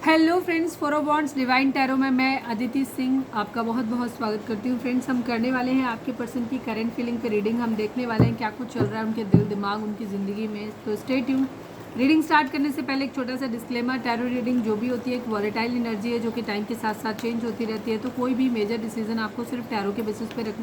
Hello friends, फोरो bonds divine tarot में मैं अदिति सिंह आपका बहुत बहुत स्वागत करती हूँ। फ्रेंड्स, हम करने वाले हैं आपके पर्सन की करंट फीलिंग पे रीडिंग। हम देखने वाले हैं क्या कुछ चल रहा है उनके दिल दिमाग उनकी ज़िंदगी में। तो स्टे ट्यून। रीडिंग स्टार्ट करने से पहले एक छोटा सा डिस्क्लेमर, टैरो रीडिंग जो भी होती है एक वॉलेटाइल एनर्जी है जो कि टाइम के साथ साथ चेंज होती रहती है। तो कोई भी मेजर डिसीजन आपको सिर्फ टैरो के बेसिस पे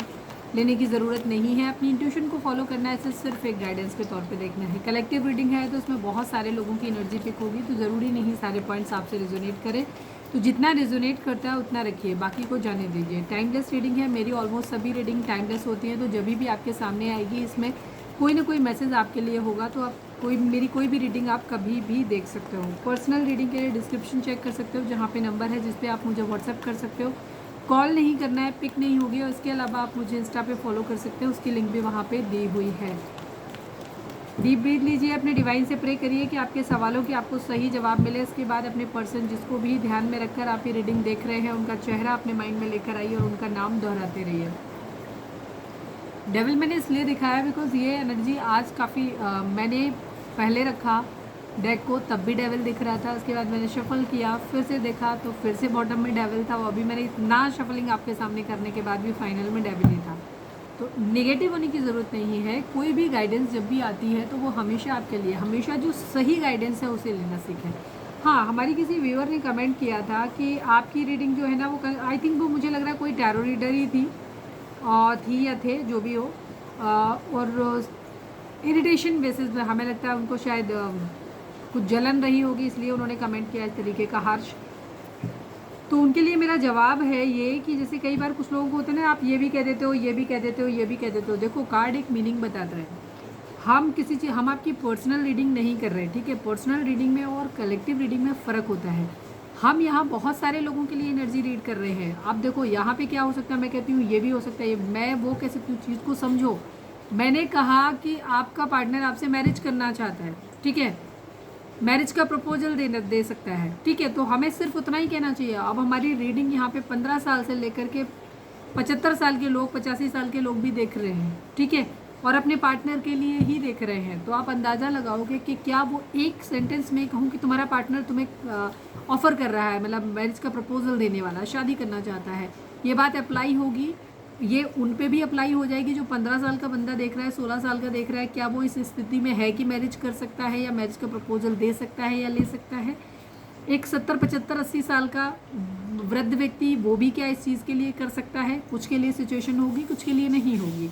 लेने की ज़रूरत नहीं है। अपनी इंट्यूशन को फॉलो करना है, सिर्फ एक गाइडेंस के तौर पे देखना है। कलेक्टिव रीडिंग है तो उसमें बहुत सारे लोगों की एनर्जी पिक होगी, तो ज़रूरी नहीं सारे पॉइंट्स आपसे रिजोनेट करें। तो जितना रिजोनेट करता है उतना रखिए, बाकी को जाने दीजिए। टाइमलेस रीडिंग है, मेरी ऑलमोस्ट सभी रीडिंग टाइमलेस होती हैं। तो जब भी आपके सामने आएगी इसमें कोई ना कोई मैसेज आपके लिए होगा, तो आप मेरी कोई भी रीडिंग आप कभी भी देख सकते हो। पर्सनल रीडिंग के लिए डिस्क्रिप्शन चेक कर सकते हो, जहाँ पे नंबर है जिस पे आप मुझे व्हाट्सअप कर सकते हो। कॉल नहीं करना है, पिक नहीं होगी। और इसके अलावा आप मुझे इंस्टा पे फॉलो कर सकते हो, उसकी लिंक भी वहाँ पे दी हुई है। डीप ब्रीथ लीजिए, अपने डिवाइन से प्रे करिए कि आपके सवालों की आपको सही जवाब मिले। इसके बाद अपने पर्सन जिसको भी ध्यान में रखकर आप ये रीडिंग देख रहे हैं उनका चेहरा अपने माइंड में लेकर आइए और उनका नाम दोहराते रहिए। डेविल मैंने इसलिए दिखाया बिकॉज ये एनर्जी आज काफ़ी मैंने पहले रखा डेक को तब भी डेविल दिख रहा था। उसके बाद मैंने शफल किया, फिर से देखा तो फिर से बॉटम में डेविल था। वो अभी मैंने इतना शफलिंग आपके सामने करने के बाद भी फाइनल में डेविल ही था। तो नेगेटिव होने की ज़रूरत नहीं है। कोई भी गाइडेंस जब भी आती है तो वो हमेशा आपके लिए, हमेशा जो सही गाइडेंस है उसे लेना सीखें। हाँ, हमारी किसी व्यूअर ने कमेंट किया था कि आपकी रीडिंग जो है ना वो आई थिंक वो मुझे लग रहा है कोई टैरो रीडर ही थी या थे जो भी हो। और इरिटेशन बेसिस पे हमें लगता है उनको शायद कुछ जलन रही होगी, इसलिए उन्होंने कमेंट किया इस तरीके का हार्श। तो उनके लिए मेरा जवाब है ये कि जैसे कई बार कुछ लोगों को होता है ना, आप ये भी कह देते हो, ये भी कह देते हो, ये भी कह देते हो। देखो, कार्ड एक मीनिंग बताता है। हम आपकी पर्सनल रीडिंग नहीं कर रहे, ठीक है। पर्सनल रीडिंग में और कलेक्टिव रीडिंग में फ़र्क होता है। हम यहाँ बहुत सारे लोगों के लिए एनर्जी रीड कर रहे हैं। आप देखो यहाँ पे क्या हो सकता है, मैं कहती हूँ ये भी हो सकता है, मैं वो कह सकती हूँ। चीज़ को समझो। मैंने कहा कि आपका पार्टनर आपसे मैरिज करना चाहता है, ठीक है। मैरिज का प्रपोजल दे सकता है, ठीक है। तो हमें सिर्फ उतना ही कहना चाहिए। अब हमारी रीडिंग यहाँ पे 15 साल से लेकर के 75 साल के लोग, 85 साल के लोग भी देख रहे हैं, ठीक है। और अपने पार्टनर के लिए ही देख रहे हैं। तो आप अंदाज़ा लगाओगे कि क्या वो एक सेंटेंस में कहूँ कि तुम्हारा पार्टनर तुम्हें ऑफ़र कर रहा है, मतलब मैरिज का प्रपोजल देने वाला, शादी करना चाहता है, ये बात अप्लाई होगी। ये उन पे भी अप्लाई हो जाएगी जो 15 साल का बंदा देख रहा है, 16 साल का देख रहा है। क्या वो इस स्थिति में है कि मैरिज कर सकता है या मैरिज का प्रपोजल दे सकता है या ले सकता है। एक 70 75 80 साल का वृद्ध व्यक्ति, वो भी क्या इस चीज़ के लिए कर सकता है। कुछ के लिए सिचुएशन होगी, कुछ के लिए नहीं होगी।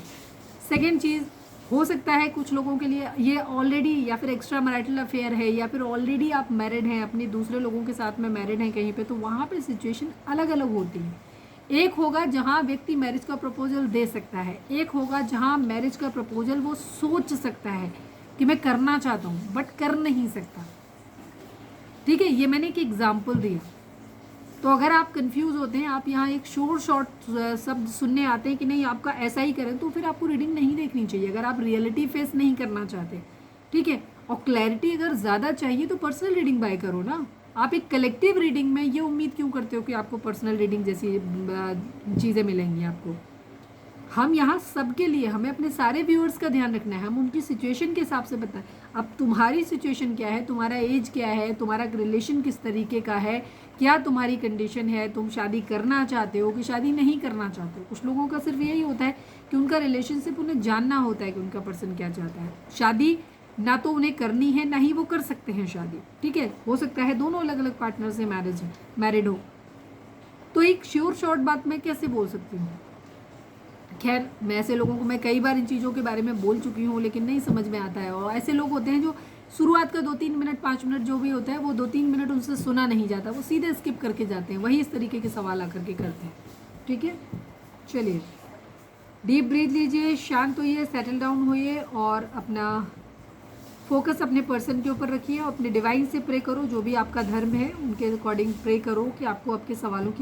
सेकेंड चीज़, हो सकता है कुछ लोगों के लिए ये ऑलरेडी या फिर एक्स्ट्रा मैरिटल अफेयर है, या फिर ऑलरेडी आप मैरिड हैं, अपने दूसरे लोगों के साथ में मैरिड हैं कहीं पे, तो वहाँ पे सिचुएशन अलग अलग होती है। एक होगा जहाँ व्यक्ति मैरिज का प्रपोजल दे सकता है, एक होगा जहाँ मैरिज का प्रपोजल वो सोच सकता है कि मैं करना चाहता हूँ बट कर नहीं सकता, ठीक है। ये मैंने एक एग्जाम्पल दिया। तो अगर आप कंफ्यूज होते हैं, आप यहाँ एक शॉर्ट शब्द सुनने आते हैं कि नहीं आपका ऐसा ही करें, तो फिर आपको रीडिंग नहीं देखनी चाहिए अगर आप रियलिटी फेस नहीं करना चाहते, ठीक है। और क्लैरिटी अगर ज़्यादा चाहिए तो पर्सनल रीडिंग बाय करो ना। आप एक कलेक्टिव रीडिंग में ये उम्मीद क्यों करते हो कि आपको पर्सनल रीडिंग जैसी चीज़ें मिलेंगी आपको। हम यहाँ सबके लिए, हमें अपने सारे व्यूअर्स का ध्यान रखना है। हम उनकी सिचुएशन के हिसाब से बताएं। अब तुम्हारी सिचुएशन क्या है, तुम्हारा एज क्या है, तुम्हारा रिलेशन किस तरीके का है, क्या तुम्हारी कंडीशन है, तुम शादी करना चाहते हो कि शादी नहीं करना चाहते हो। कुछ लोगों का सिर्फ यही होता है कि उनका रिलेशनशिप, उन्हें जानना होता है कि उनका पर्सन क्या चाहता है। शादी ना तो उन्हें करनी है, ना ही वो कर सकते हैं शादी, ठीक है। हो सकता है दोनों अलग अलग पार्टनर से मैरिड हो। तो एक श्योर शॉर्ट बात मैं कैसे बोल सकती हूँ। खैर, मैं ऐसे लोगों को, मैं कई बार इन चीज़ों के बारे में बोल चुकी हूँ लेकिन नहीं समझ में आता है। और ऐसे लोग होते हैं जो शुरुआत का 2-3 मिनट 5 मिनट जो भी होता है, वो 2-3 मिनट उनसे सुना नहीं जाता, वो सीधे स्किप करके जाते हैं, वही इस तरीके के सवाल आकर के करते हैं, ठीक है। चलिए, डीप ब्रीथ लीजिए, शांत होइए, सेटल डाउन होइए और अपना फोकस अपने पर्सन के ऊपर रखिए और अपने डिवाइन से प्रे करो। जो भी आपका धर्म है उनके अकॉर्डिंग प्रे करो कि आपको आपके सवालों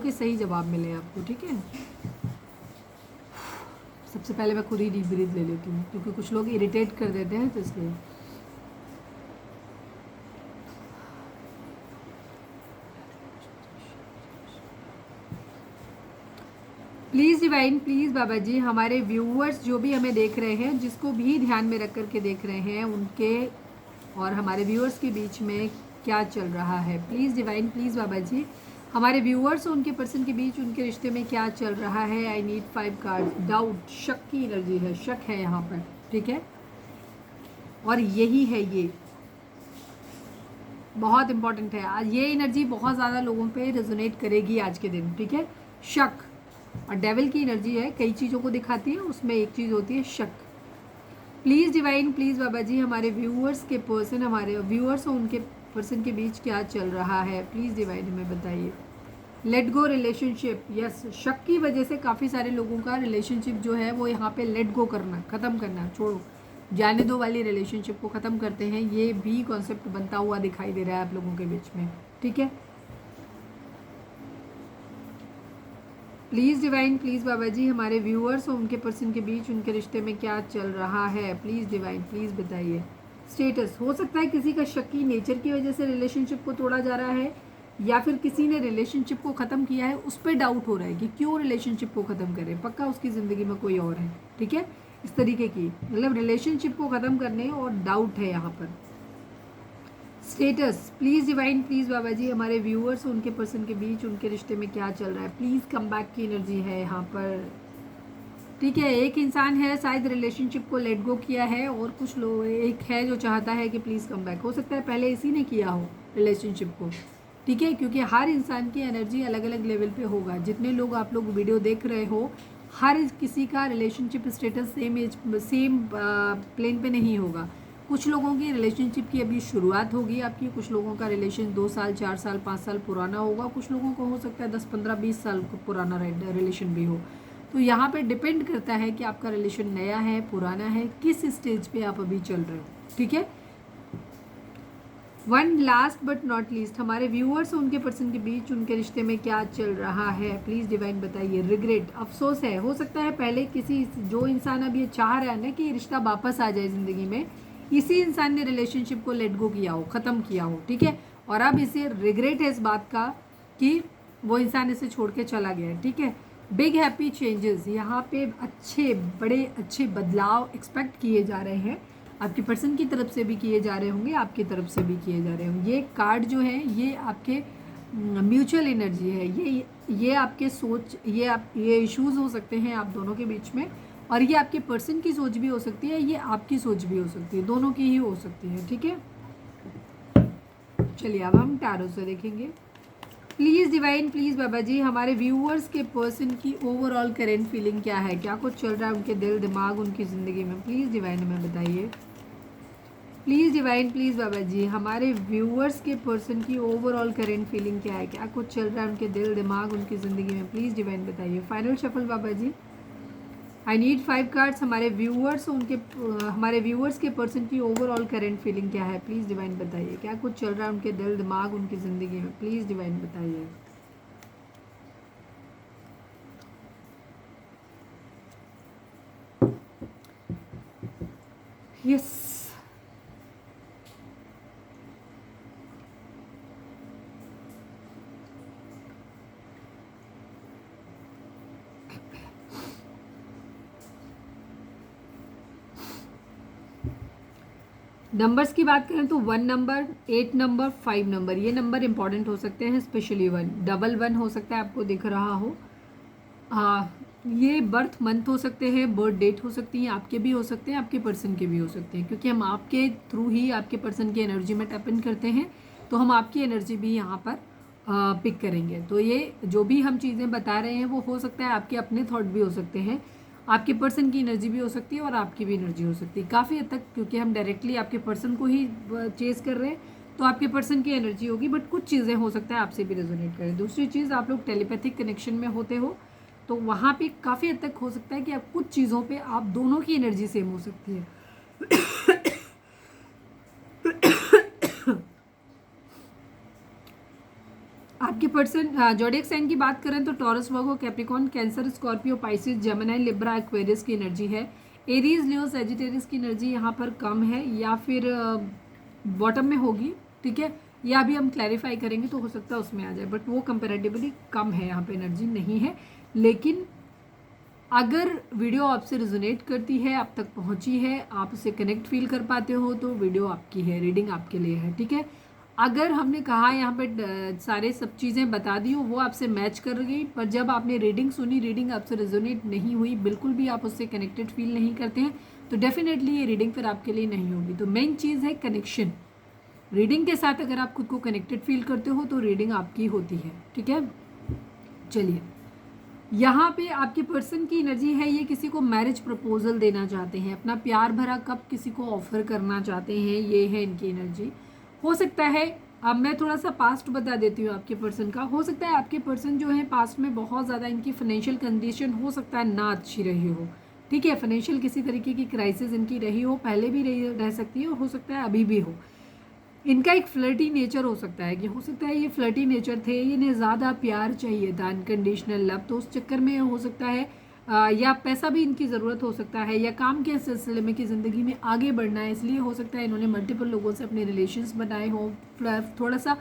के सही जवाब मिले आपको, ठीक है। सबसे पहले मैं खुद ही डीप ब्रीथ ले लेती हूँ क्योंकि कुछ लोग इरिटेट कर देते हैं, तो इसलिए। प्लीज़ डिवाइन, प्लीज़ बाबा जी, हमारे व्यूअर्स जो भी हमें देख रहे हैं, जिसको भी ध्यान में रख करके देख रहे हैं, उनके और हमारे व्यूअर्स के बीच में क्या चल रहा है। प्लीज़ डिवाइन, प्लीज़ बाबा जी, हमारे व्यूअर्स और उनके पर्सन के बीच उनके रिश्ते में क्या चल रहा है। आई नीड 5 कार्ड्स। डाउट, शक की एनर्जी है, शक है यहाँ पर, ठीक है, और यही है, ये बहुत इंपॉर्टेंट है। आज ये एनर्जी बहुत ज़्यादा लोगों पे रेजोनेट करेगी आज के दिन, ठीक है। शक और डेविल की एनर्जी है, कई चीज़ों को दिखाती है, उसमें एक चीज़ होती है शक। प्लीज़ डिवाइन, प्लीज़ बाबा जी, हमारे व्यूअर्स के पर्सन, हमारे व्यूअर्स और उनके पर्सन के बीच क्या चल रहा है। प्लीज़ डिवाइन हमें बताइए। लेट गो रिलेशनशिप, यस, शक की वजह से काफ़ी सारे लोगों का रिलेशनशिप जो है वो यहाँ पे लेट गो करना, ख़त्म करना, छोड़ो, जाने दो वाली रिलेशनशिप को ख़त्म करते हैं, ये भी कॉन्सेप्ट बनता हुआ दिखाई दे रहा है आप लोगों के बीच में, ठीक है। प्लीज़ डिवाइन, प्लीज़ बाबा जी, हमारे व्यूअर्स और उनके पर्सन के बीच उनके रिश्ते में क्या चल रहा है। प्लीज़ डिवाइन, प्लीज़ बताइए। स्टेटस, हो सकता है किसी का शक्की नेचर की वजह से रिलेशनशिप को तोड़ा जा रहा है, या फिर किसी ने रिलेशनशिप को ख़त्म किया है, उस पर डाउट हो रहा है कि क्यों रिलेशनशिप को ख़त्म करें, पक्का उसकी ज़िंदगी में कोई और है, ठीक है। इस तरीके की मतलब रिलेशनशिप को ख़त्म करने और डाउट है यहाँ पर। स्टेटस, प्लीज़ डिवाइन, प्लीज़ बाबा जी, हमारे व्यूअर्स और उनके पर्सन के बीच उनके रिश्ते में क्या चल रहा है। प्लीज़ कम बैक की एनर्जी है यहाँ पर, ठीक है। एक इंसान है शायद रिलेशनशिप को लेट गो किया है, और कुछ लोग, एक है जो चाहता है कि प्लीज़ कम बैक। हो सकता है पहले इसी ने किया हो रिलेशनशिप को, ठीक है, क्योंकि हर इंसान की एनर्जी अलग अलग लेवल पे होगा। जितने लोग आप लोग वीडियो देख रहे हो, हर किसी का रिलेशनशिप स्टेटस सेम प्लेन पे नहीं होगा। कुछ लोगों की रिलेशनशिप की अभी शुरुआत होगी आपकी, कुछ लोगों का रिलेशन 2 साल 4 साल 5 साल पुराना होगा, कुछ लोगों को हो सकता है 10 15 20 साल पुराना रिलेशन भी हो। तो यहाँ पे डिपेंड करता है कि आपका रिलेशन नया है, पुराना है, किस स्टेज पे आप अभी चल रहे हो, ठीक है। One last but not least, हमारे व्यूअर्स और उनके पर्सन के बीच उनके रिश्ते में क्या चल रहा है। प्लीज़ डिवाइन बताइए। रिग्रेट, अफसोस है, हो सकता है पहले किसी, जो इंसान अब ये चाह रहा है ना कि रिश्ता वापस आ जाए ज़िंदगी में, इसी इंसान ने रिलेशनशिप को लेट गो किया हो, ख़त्म किया हो, ठीक है, और अब इसे रिग्रेट है इस बात का कि वो इंसान इसे छोड़ के चला गया है, ठीक है। बिग हैप्पी चेंजेस, यहाँ पे अच्छे, बड़े अच्छे बदलाव एक्सपेक्ट किए जा रहे हैं, आपके पर्सन की तरफ से भी किए जा रहे होंगे, आपकी तरफ से भी किए जा रहे होंगे। ये कार्ड जो है ये आपके म्यूचुअल एनर्जी है, ये आपके सोच, ये इश्यूज हो सकते हैं आप दोनों के बीच में, और ये आपके पर्सन की सोच भी हो सकती है, ये आपकी सोच भी हो सकती है, दोनों की ही हो सकती है, ठीक है। चलिए अब हम टैरो से देखेंगे। प्लीज़ डिवाइन, प्लीज़ बाबा जी, हमारे व्यूअर्स के पर्सन की ओवरऑल करेंट फीलिंग क्या है, क्या कुछ चल रहा है उनके दिल दिमाग उनकी ज़िंदगी में। प्लीज़ डिवाइन हमें बताइए। प्लीज़ डिवाइन, प्लीज़ बाबा जी, हमारे व्यूअर्स के पर्सन की ओवरऑल करेंट फीलिंग क्या है, क्या कुछ चल रहा है उनके दिल दिमाग उनकी ज़िंदगी में। प्लीज़ डिवाइन बताइए। फाइनल शफल बाबा जी, आई नीड 5 कार्ड्स। हमारे व्यूअर्स के पर्सन की ओवरऑल करेंट फीलिंग क्या है। प्लीज़ डिवाइन बताइए, क्या कुछ चल रहा है उनके दिल दिमाग उनकी ज़िंदगी में। प्लीज़ डिवाइन बताइए। यस, नंबर्स की बात करें तो 1 नंबर, 8 नंबर, 5 नंबर, ये नंबर इंपॉर्टेंट हो सकते हैं, स्पेशली 1, डबल 1 हो सकता है आपको दिख रहा हो। हाँ, ये बर्थ मंथ हो सकते हैं, बर्थ डेट हो सकती हैं, आपके भी हो सकते हैं, आपके पर्सन के भी हो सकते हैं, क्योंकि हम आपके थ्रू ही आपके पर्सन की एनर्जी में टैप इन करते हैं, तो हम आपकी एनर्जी भी यहाँ पर पिक करेंगे। तो ये जो भी हम चीज़ें बता रहे हैं वो हो सकता है आपके अपने थॉट भी हो सकते हैं, आपके पर्सन की एनर्जी भी हो सकती है, और आपकी भी एनर्जी हो सकती है काफ़ी हद तक, क्योंकि हम डायरेक्टली आपके पर्सन को ही चेस कर रहे हैं, तो आपके पर्सन की एनर्जी होगी, बट कुछ चीज़ें हो सकता है आपसे भी रेजोनेट करें। दूसरी चीज़, आप लोग टेलीपैथिक कनेक्शन में होते हो, तो वहाँ पे काफ़ी हद तक हो सकता है कि आप कुछ चीज़ों पे आप दोनों की एनर्जी सेम हो सकती है। आपके पर्सन जोडिएक साइन की बात करें तो Taurus, Virgo, Capricorn, Cancer, Scorpio, Pisces, Gemini, Libra, Aquarius की एनर्जी है। एरीज, लियो, सैजिटेरियस की एनर्जी यहाँ पर कम है, या फिर बॉटम में होगी, ठीक है, या अभी हम क्लैरिफाई करेंगे तो हो सकता है उसमें आ जाए, बट वो कंपेरेटिवली कम है, यहाँ पे एनर्जी नहीं है। लेकिन अगर वीडियो आपसे रिजोनेट करती है, आप तक पहुंची है, आप उससे कनेक्ट फील कर पाते हो, तो वीडियो आपकी है, रीडिंग आपके लिए है, ठीक है। अगर हमने कहा यहाँ पे सारे सब चीज़ें बता दी हो, वो आपसे मैच कर गई, पर जब आपने रीडिंग सुनी, रीडिंग आपसे रिजोनेट नहीं हुई, बिल्कुल भी आप उससे कनेक्टेड फील नहीं करते हैं, तो डेफिनेटली ये रीडिंग फिर आपके लिए नहीं होगी। तो मेन चीज़ है कनेक्शन। रीडिंग के साथ अगर आप खुद को कनेक्टेड फील करते हो तो रीडिंग आपकी होती है, ठीक है। चलिए, यहाँ पे आपके पर्सन की एनर्जी है, ये किसी को मैरिज प्रपोजल देना चाहते हैं, अपना प्यार भरा कप किसी को ऑफर करना चाहते हैं, ये है इनकी एनर्जी। हो सकता है, अब मैं थोड़ा सा पास्ट बता देती हूँ आपके पर्सन का। हो सकता है आपके पर्सन जो है पास्ट में बहुत ज़्यादा इनकी फाइनेंशियल कंडीशन हो सकता है ना अच्छी रही हो, ठीक है। फाइनेंशियल किसी तरीके की क्राइसिस इनकी रही हो, पहले भी रह सकती है, हो सकता है अभी भी हो। इनका एक फ्लर्टी नेचर हो सकता है, कि हो सकता है ये फ्लर्टी नेचर थे, इन्हें ज़्यादा प्यार चाहिए था, अनकंडीशनल लव, तो उस चक्कर में हो सकता है या पैसा भी इनकी ज़रूरत हो सकता है, या काम के सिलसिले में कि ज़िंदगी में आगे बढ़ना है, इसलिए हो सकता है इन्होंने मल्टीपल लोगों से अपने रिलेशंस बनाए हों। थोड़ा सा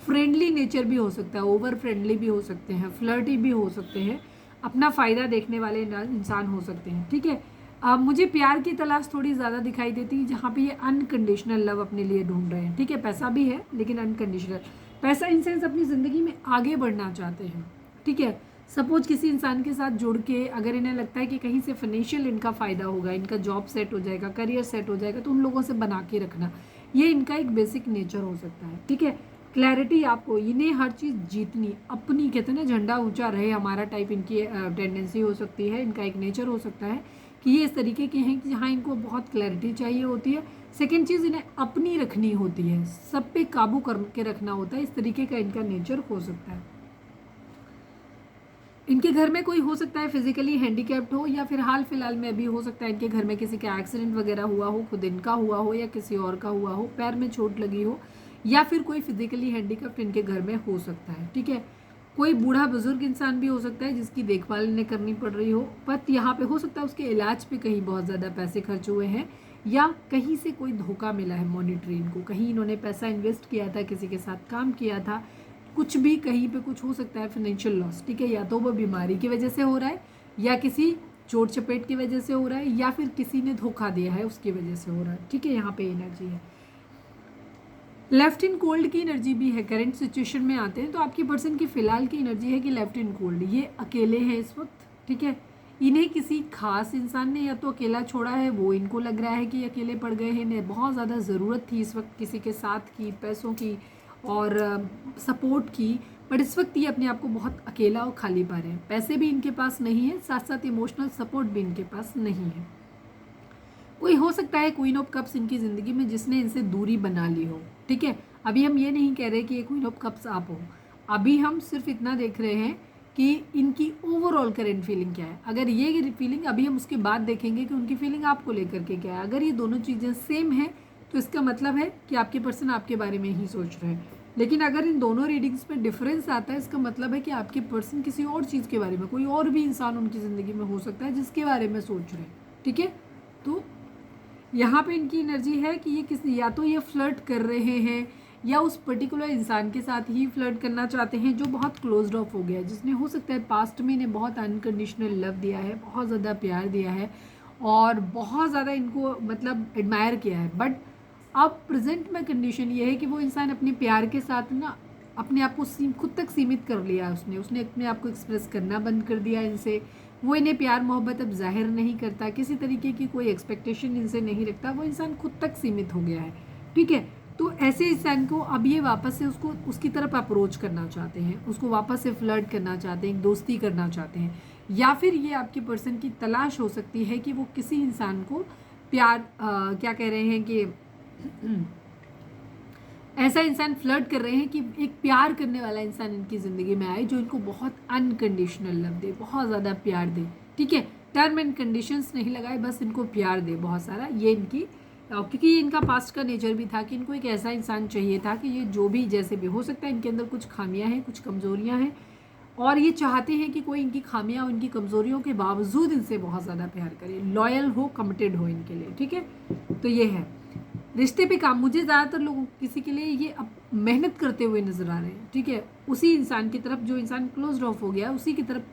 फ्रेंडली नेचर भी हो सकता है, ओवर फ्रेंडली भी हो सकते हैं, फ्लर्टी भी हो सकते हैं, अपना फ़ायदा देखने वाले इंसान हो सकते हैं, ठीक है। मुझे प्यार की तलाश थोड़ी ज़्यादा दिखाई देती है, जहाँ पे ये अनकंडीशनल लव अपने लिए ढूंढ रहे हैं, ठीक है। पैसा भी है लेकिन अनकंडीशनल पैसा, इन सेंस अपनी ज़िंदगी में आगे बढ़ना चाहते हैं, ठीक है। सपोज किसी इंसान के साथ जुड़ के अगर इन्हें लगता है कि कहीं से फाइनेंशियल इनका फ़ायदा होगा, इनका जॉब सेट हो जाएगा, करियर सेट हो जाएगा, तो उन लोगों से बना के रखना, ये इनका एक बेसिक नेचर हो सकता है, ठीक है। क्लैरिटी आपको, इन्हें हर चीज़ जीतनी, अपनी कहते हैं ना झंडा ऊंचा रहे हमारा टाइप इनकी टेंडेंसी हो सकती है, इनका एक नेचर हो सकता है कि ये इस तरीके के हैं कि जहाँ इनको बहुत क्लैरिटी चाहिए होती है। सेकेंड चीज़, इन्हें अपनी रखनी होती है, सब पे काबू करके रखना होता है, इस तरीके का इनका नेचर हो सकता है। इनके घर में कोई हो सकता है फिजिकली हैंडीकैप्ड हो, या फिर हाल फिलहाल में अभी हो सकता है इनके घर में किसी का एक्सीडेंट वगैरह हुआ हो, खुद इनका हुआ हो या किसी और का हुआ हो, पैर में चोट लगी हो, या फिर कोई फिजिकली हैंडीकैप्ड इनके घर में हो सकता है, ठीक है। कोई बूढ़ा बुजुर्ग इंसान भी हो सकता है जिसकी देखभाल इन्हें करनी पड़ रही हो, बट यहाँ पे हो सकता है उसके इलाज पे कहीं बहुत ज़्यादा पैसे खर्च हुए हैं, या कहीं से कोई धोखा मिला है मॉनिटरी इनको, कहीं इन्होंने पैसा इन्वेस्ट किया था, किसी के साथ काम किया था, कुछ भी कहीं पे कुछ हो सकता है फाइनेंशियल लॉस, ठीक है। या तो वो बीमारी की वजह से हो रहा है, या किसी चोट चपेट की वजह से हो रहा है, या फिर किसी ने धोखा दिया है उसकी वजह से हो रहा है, ठीक है। यहाँ पे एनर्जी है, लेफ्ट इन कोल्ड की एनर्जी भी है। करंट सिचुएशन में आते हैं तो आपकी पर्सन की फिलहाल की एनर्जी है कि लेफ्ट इन कोल्ड, ये अकेले हैं इस वक्त, ठीक है। इन्हें किसी खास इंसान ने या तो अकेला छोड़ा है, वो इनको लग रहा है कि अकेले पड़ गए हैं, इन्हें बहुत ज़्यादा ज़रूरत थी इस वक्त किसी के साथ की, पैसों की और सपोर्ट की, बट इस वक्त ये अपने आप को बहुत अकेला और खाली पा रहे हैं। पैसे भी इनके पास नहीं है, साथ साथ इमोशनल सपोर्ट भी इनके पास नहीं है। कोई हो सकता है क्वीन ऑफ कप्स इनकी ज़िंदगी में जिसने इनसे दूरी बना ली हो, ठीक है। अभी हम ये नहीं कह रहे कि ये क्वीन ऑफ कप्स आप हो, अभी हम सिर्फ इतना देख रहे हैं कि इनकी ओवरऑल करेंट फीलिंग क्या है। अगर ये फीलिंग, अभी हम उसके बाद देखेंगे कि उनकी फीलिंग आपको लेकर के क्या है। अगर ये दोनों चीज़ें सेम हैं तो इसका मतलब है कि आपके पर्सन आपके बारे में ही सोच रहे हैं। लेकिन अगर इन दोनों रीडिंग्स में डिफरेंस आता है, इसका मतलब है कि आपके पर्सन किसी और चीज़ के बारे में, कोई और भी इंसान उनकी ज़िंदगी में हो सकता है जिसके बारे में सोच रहे हैं, ठीक है। तो यहाँ पे इनकी एनर्जी है कि ये किसी, या तो ये फ्लर्ट कर रहे हैं या उस पर्टिकुलर इंसान के साथ ही फ्लर्ट करना चाहते हैं जो बहुत क्लोज्ड ऑफ हो गया है, जिसने हो सकता है पास्ट में इन्हें बहुत अनकंडीशनल लव दिया है, बहुत ज़्यादा प्यार दिया है और बहुत ज़्यादा इनको मतलब एडमायर किया है। बट अब प्रेजेंट में कंडीशन ये है कि वो इंसान अपने प्यार के साथ ना अपने आप को खुद तक सीमित कर लिया, उसने अपने आप को एक्सप्रेस करना बंद कर दिया इनसे। वो इन्हें प्यार मोहब्बत अब जाहिर नहीं करता, किसी तरीके की कोई एक्सपेक्टेशन इनसे नहीं रखता, वो इंसान खुद तक सीमित हो गया है, ठीक है। तो ऐसे इंसान को अब ये वापस से उसकी तरफ अप्रोच करना चाहते हैं, उसको वापस से फ्लर्ट करना चाहते हैं, दोस्ती करना चाहते हैं, या फिर ये आपके पर्सन की तलाश हो सकती है कि वो किसी इंसान को प्यार क्या कह रहे हैं कि ऐसा इंसान फ्लर्ट कर रहे हैं कि एक प्यार करने वाला इंसान इनकी ज़िंदगी में आए जो इनको बहुत अनकंडीशनल लव दे, बहुत ज़्यादा प्यार दे, ठीक है। टर्म एंड कंडीशंस नहीं लगाए, बस इनको प्यार दे बहुत सारा। ये इनकी क्योंकि ये इनका पास्ट का नेचर भी था कि इनको एक ऐसा इंसान चाहिए था कि ये जो भी जैसे भी हो सकता है, इनके अंदर कुछ खामियां हैं, कुछ कमज़ोरियां हैं, और ये चाहते हैं कि कोई इनकी खामियां और इनकी कमज़ोरियों के बावजूद इनसे बहुत ज़्यादा प्यार करे, लॉयल हो, कमिटेड हो इनके लिए, ठीक है। तो ये है रिश्ते पे काम। मुझे ज़्यादातर लोगों किसी के लिए ये अब मेहनत करते हुए नज़र आ रहे हैं, ठीक है। उसी इंसान की तरफ, जो इंसान क्लोज ऑफ हो गया, उसी की तरफ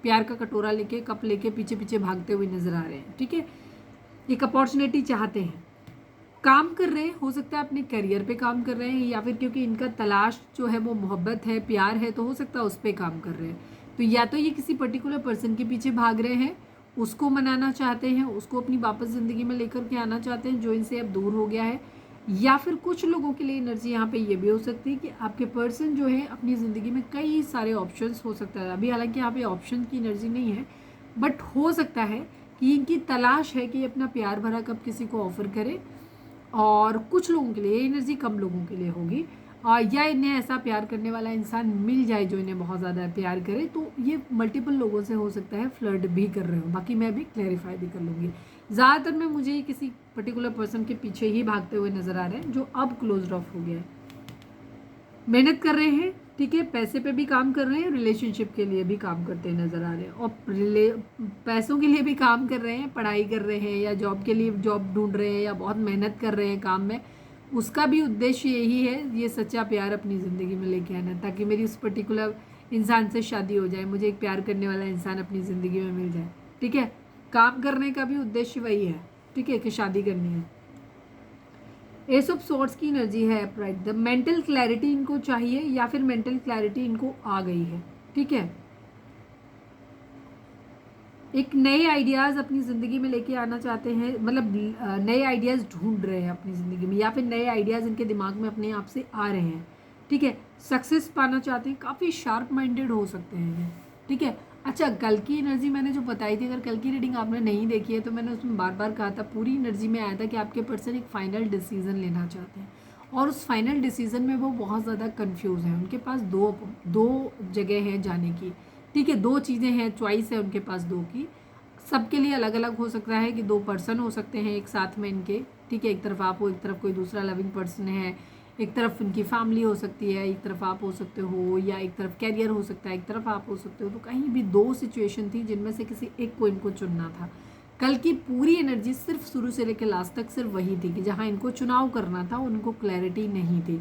प्यार का कटोरा लेके, कप लेके पीछे पीछे भागते हुए नजर आ रहे हैं। ठीक है, एक अपॉर्चुनिटी चाहते हैं, काम कर रहे हैं, हो सकता है अपने करियर पे काम कर रहे हैं, या फिर क्योंकि इनका तलाश जो है वो मोहब्बत है, प्यार है, तो हो सकता है उस पर काम कर रहे हैं। तो या तो ये किसी पर्टिकुलर पर्सन के पीछे भाग रहे हैं, उसको मनाना चाहते हैं, उसको अपनी वापस ज़िंदगी में लेकर के आना चाहते हैं जो इनसे अब दूर हो गया है। या फिर कुछ लोगों के लिए एनर्जी यहाँ पे ये भी हो सकती है कि आपके पर्सन जो है अपनी ज़िंदगी में कई सारे ऑप्शंस हो सकता है। अभी हालांकि यहाँ पे ऑप्शन की एनर्जी नहीं है, बट हो सकता है कि इनकी तलाश है कि अपना प्यार भरा कब किसी को ऑफर करे। और कुछ लोगों के लिए एनर्जी कम लोगों के लिए होगी, या इन्हें ऐसा प्यार करने वाला इंसान मिल जाए जो इन्हें बहुत ज़्यादा प्यार करे। तो ये मल्टीपल लोगों से हो सकता है फ्लर्ट भी कर रहे हो, बाकी मैं भी क्लैरिफाई भी कर लूँगी। ज़्यादातर में मुझे किसी पर्टिकुलर पर्सन के पीछे ही भागते हुए नज़र आ रहे हैं जो अब क्लोज ऑफ हो गया है। मेहनत कर रहे हैं, ठीक है, पैसे पे भी काम कर रहे हैं, रिलेशनशिप के लिए भी काम करते नज़र आ रहे हैं, और पैसों के लिए भी काम कर रहे हैं, पढ़ाई कर रहे हैं, या जॉब के लिए जॉब ढूंढ रहे हैं, या बहुत मेहनत कर रहे हैं काम में। उसका भी उद्देश्य यही है, ये सच्चा प्यार अपनी ज़िंदगी में लेके आना, ताकि मेरी उस पर्टिकुलर इंसान से शादी हो जाए, मुझे एक प्यार करने वाला इंसान अपनी ज़िंदगी में मिल जाए। ठीक है, काम करने का भी उद्देश्य वही है, ठीक है, कि शादी करनी है। एस ऑफ सोर्ट्स की एनर्जी है अपराइट। द मेंटल क्लैरिटी इनको चाहिए, या फिर मेंटल क्लैरिटी इनको आ गई है। ठीक है, एक नए आइडियाज़ अपनी ज़िंदगी में लेके आना चाहते हैं, मतलब नए आइडियाज़ ढूंढ रहे हैं अपनी ज़िंदगी में, या फिर नए आइडियाज़ इनके दिमाग में अपने आप से आ रहे हैं। ठीक है, सक्सेस पाना चाहते हैं, काफ़ी शार्प माइंडेड हो सकते हैं ये। ठीक है, अच्छा, कल की एनर्जी मैंने जो बताई थी, अगर कल की रीडिंग आपने नहीं देखी है तो मैंने उसमें बार बार कहा था, पूरी एनर्जी में आया था कि आपके पर्सन एक फाइनल डिसीजन लेना चाहते हैं, और उस फाइनल डिसीजन में वो बहुत ज़्यादा कंफ्यूज हैं। उनके पास दो जगह हैं जाने की। ठीक है, दो चीज़ें हैं, चॉइस है उनके पास दो की। सबके लिए अलग अलग हो सकता है कि दो पर्सन हो सकते हैं एक साथ में इनके। ठीक है, एक तरफ आप हो, एक तरफ कोई दूसरा लविंग पर्सन है, एक तरफ उनकी फैमिली हो सकती है, एक तरफ आप हो सकते हो, या एक तरफ कैरियर हो सकता है, एक तरफ आप हो सकते हो। तो कहीं भी दो सिचुएशन थी जिनमें से किसी एक को इनको चुनना था। कल की पूरी एनर्जी सिर्फ शुरू से लेकर लास्ट तक सिर्फ वही थी कि जहाँ इनको चुनाव करना था उनको क्लैरिटी नहीं थी।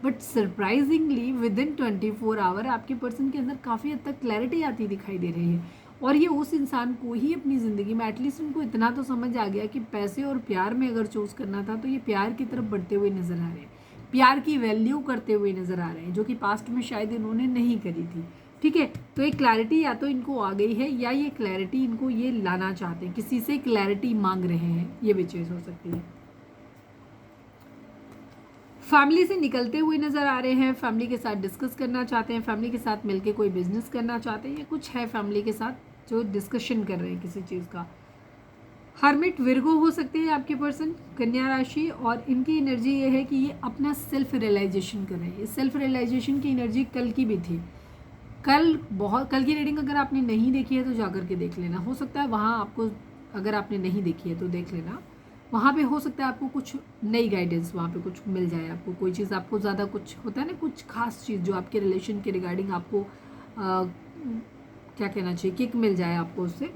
But surprisingly within 24 hour आपके पर्सन के अंदर काफ़ी हद तक क्लैरिटी आती दिखाई दे रही है, और ये उस इंसान को ही अपनी ज़िंदगी में, एटलीस्ट उनको इतना तो समझ आ गया कि पैसे और प्यार में अगर चूज़ करना था तो ये प्यार की तरफ बढ़ते हुए नज़र आ रहे हैं, प्यार की वैल्यू करते हुए नज़र आ रहे हैं, जो कि पास्ट में शायद इन्होंने नहीं करी थी। ठीक है, तो एक क्लैरिटी या तो इनको आ गई है, या ये क्लैरिटी इनको ये लाना चाहते हैं, किसी से क्लैरिटी मांग रहे हैं, ये भी चीज़ हो सकती है। फैमिली से निकलते हुए नज़र आ रहे हैं, फैमिली के साथ डिस्कस करना चाहते हैं, फैमिली के साथ मिलके कोई बिजनेस करना चाहते हैं, या कुछ है फैमिली के साथ जो डिस्कशन कर रहे हैं किसी चीज़ का। हर्मिट विर्गो हो सकते हैं आपके पर्सन, कन्या राशि, और इनकी एनर्जी ये है कि ये अपना सेल्फ रियलाइजेशन कर रहे हैं। सेल्फ रियलाइजेशन की एनर्जी कल की भी थी। कल की रीडिंग अगर आपने नहीं देखी है तो जाकर के देख लेना, हो सकता है वहाँ आपको, अगर आपने नहीं देखी है तो देख लेना, वहाँ पे हो सकता है आपको कुछ नई गाइडेंस वहाँ पे कुछ मिल जाए, आपको कोई चीज़, आपको ज़्यादा कुछ होता है ना, कुछ खास चीज़ जो आपके रिलेशन के रिगार्डिंग आपको क्या कहना चाहिए, किक मिल जाए आपको उससे।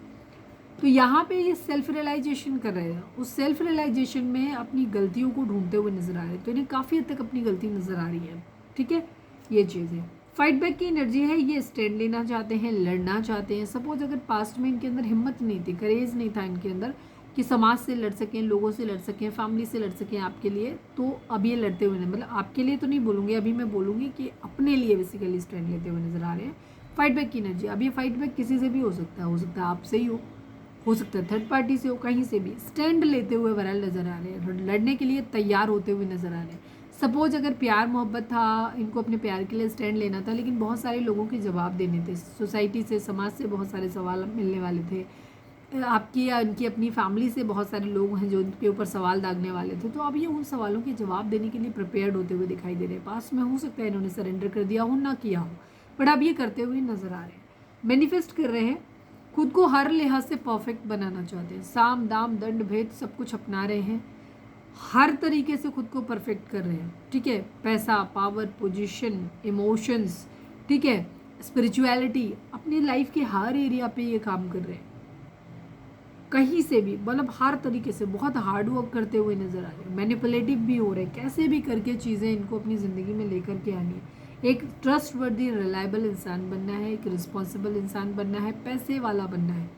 तो यहाँ पे ये सेल्फ रियलाइजेशन कर रहे हैं, उस सेल्फ रियलाइजेशन में अपनी गलतियों को ढूंढते हुए नजर आ रहे हैं, तो इन्हें काफ़ी हद तक अपनी गलती नजर आ रही है। ठीक है, ये चीज़ है। फाइट बैक की एनर्जी है, ये स्टैंड लेना चाहते हैं, लड़ना चाहते हैं। सपोज अगर पास्ट में इनके अंदर हिम्मत नहीं थी, करेज नहीं था इनके अंदर कि समाज से लड़ सकें, लोगों से लड़ सकें, फैमिली से लड़ सकें आपके लिए, तो अब ये लड़ते हुए, मतलब आपके लिए तो नहीं बोलूँगी, अभी मैं बोलूँगी कि अपने लिए बेसिकली स्टैंड लेते हुए नजर आ रहे हैं। फाइट बैक की एनर्जी, अब ये फाइट बैक किसी से भी हो सकता है आपसे ही हो सकता है थर्ड पार्टी से हो, कहीं से भी स्टैंड लेते हुए वरल नजर आ रहे हैं, लड़ने के लिए तैयार होते हुए नजर आ रहे हैं। सपोज अगर प्यार मोहब्बत था, इनको अपने प्यार के लिए स्टैंड लेना था, लेकिन बहुत सारे लोगों के जवाब देने थे, सोसाइटी से, समाज से बहुत सारे सवाल मिलने वाले थे, आपकी या उनकी अपनी फैमिली से बहुत सारे लोग हैं जो उनके ऊपर सवाल दागने वाले थे, तो अब ये उन सवालों के जवाब देने के लिए प्रिपेयर्ड होते हुए दिखाई दे रहे हैं। पास में हो सकता है इन्होंने सरेंडर कर दिया हो, ना किया हो, बट अब ये करते हुए नजर आ रहे हैं, मैनिफेस्ट कर रहे हैं, खुद को हर लिहाज से परफेक्ट बनाना चाहते हैं, साम दाम दंड भेद सब कुछ अपना रहे हैं, हर तरीके से खुद को परफेक्ट कर रहे हैं। ठीक है, पैसा, पावर, पोजीशन, इमोशंस, ठीक है, स्पिरिचुअलिटी, अपनी लाइफ के हर एरिया पे ये काम कर रहे हैं, कहीं से भी, मतलब हर तरीके से बहुत हार्ड वर्क करते हुए नजर आ रहे हैं, मैनिपुलेटिव भी हो रहे हैं, कैसे भी करके चीज़ें इनको अपनी ज़िंदगी में लेकर के आनी है। एक ट्रस्टवर्दी रिलायबल इंसान बनना है, एक रिस्पॉन्सिबल इंसान बनना है, पैसे वाला बनना है।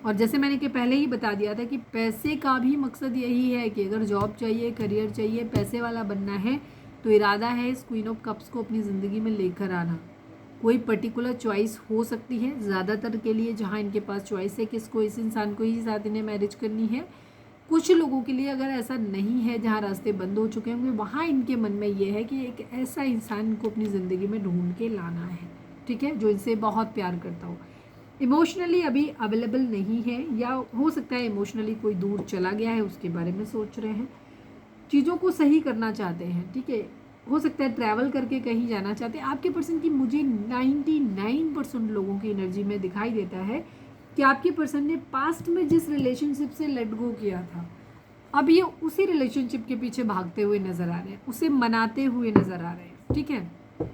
और जैसे मैंने कि पहले ही बता दिया था कि पैसे का भी मकसद यही है कि अगर जॉब चाहिए, करियर चाहिए, पैसे वाला बनना है, तो इरादा है इस क्वीन ऑफ कप्स को अपनी ज़िंदगी में लेकर आना। कोई पर्टिकुलर चॉइस हो सकती है ज़्यादातर के लिए, जहाँ इनके पास चॉइस है किसको, इस इंसान को ही साथ इन्हें मैरिज करनी है। कुछ लोगों के लिए अगर ऐसा नहीं है, जहाँ रास्ते बंद हो चुके होंगे, वहाँ इनके मन में ये है कि एक ऐसा इंसान को अपनी ज़िंदगी में ढूंढ के लाना है, ठीक है, जो इनसे बहुत प्यार करता हो। इमोशनली अभी अवेलेबल नहीं है, या हो सकता है इमोशनली कोई दूर चला गया है, उसके बारे में सोच रहे हैं, चीज़ों को सही करना चाहते हैं, ठीक है, हो सकता है ट्रैवल करके कहीं जाना चाहते हैं। आपके पर्सन की मुझे 99% लोगों की एनर्जी में दिखाई देता है कि आपके पर्सन ने पास्ट में जिस रिलेशनशिप से लेट गो किया था, अब ये उसी रिलेशनशिप के पीछे भागते हुए नज़र आ रहे हैं, उसे मनाते हुए नज़र आ रहे हैं, ठीक है।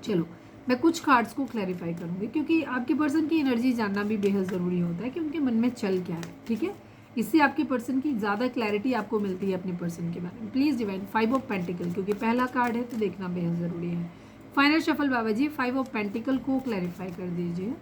चलो मैं कुछ कार्ड्स को क्लैरिफाई करूँगी, क्योंकि आपके पर्सन की एनर्जी जानना भी बेहद ज़रूरी होता है कि उनके मन में चल क्या है, ठीक है। इससे आपके पर्सन की ज़्यादा क्लैरिटी आपको मिलती है अपने पर्सन के बारे में। प्लीज़ डिवाइन 5 ऑफ पेंटिकल, क्योंकि पहला कार्ड है तो देखना बेहद ज़रूरी है। फाइनल शफल बाबा जी 5 ऑफ पेंटिकल को क्लैरिफाई कर दीजिए।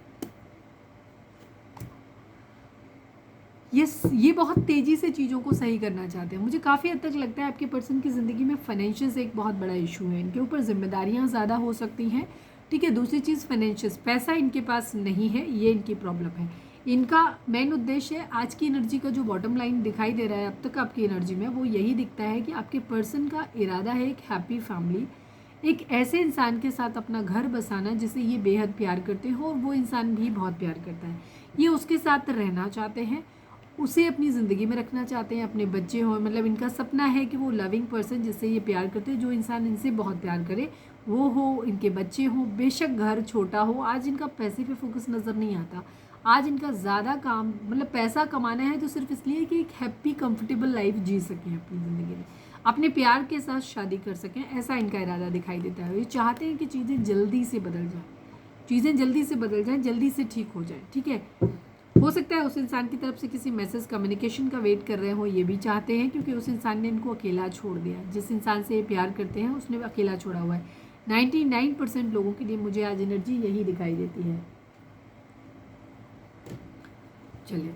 यस, ये बहुत तेज़ी से चीज़ों को सही करना चाहते हैं। मुझे काफ़ी हद तक लगता है आपके पर्सन की ज़िंदगी में फाइनेंशियल्स एक बहुत बड़ा इशू है, इनके ऊपर जिम्मेदारियां ज़्यादा हो सकती हैं, ठीक है। दूसरी चीज़ फाइनेंशियल्स, पैसा इनके पास नहीं है, ये इनकी प्रॉब्लम है। इनका मेन उद्देश्य है, आज की एनर्जी का जो बॉटम लाइन दिखाई दे रहा है अब तक आपकी एनर्जी में, वो यही दिखता है कि आपके पर्सन का इरादा है एक हैप्पी फैमिली, एक ऐसे इंसान के साथ अपना घर बसाना जिसे ये बेहद प्यार करते हो और वो इंसान भी बहुत प्यार करता है। ये उसके साथ रहना चाहते हैं, उसे अपनी ज़िंदगी में रखना चाहते हैं, अपने बच्चे हों, मतलब इनका सपना है कि वो लविंग पर्सन जिससे ये प्यार करते हैं, जो इंसान इनसे बहुत प्यार करे, वो हो, इनके बच्चे हों, बेशक घर छोटा हो। आज इनका पैसे पे फोकस नज़र नहीं आता, आज इनका ज़्यादा काम मतलब पैसा कमाना है तो सिर्फ इसलिए कि एक हैप्पी कंफर्टेबल लाइफ जी सकें अपनी ज़िंदगी में, अपने प्यार के साथ शादी कर सकें, ऐसा इनका इरादा दिखाई देता है। ये चाहते हैं कि चीज़ें जल्दी से बदल जाएँ, चीज़ें जल्दी से बदल जाएँ, जल्दी से ठीक हो जाए, ठीक है। हो सकता है उस इंसान की तरफ से किसी मैसेज कम्युनिकेशन का वेट कर रहे हो, ये भी चाहते हैं, क्योंकि उस इंसान ने इनको अकेला छोड़ दिया। जिस इंसान से ये प्यार करते हैं उसने अकेला छोड़ा हुआ है। 99% लोगों के लिए मुझे आज एनर्जी यही दिखाई देती है। चलिए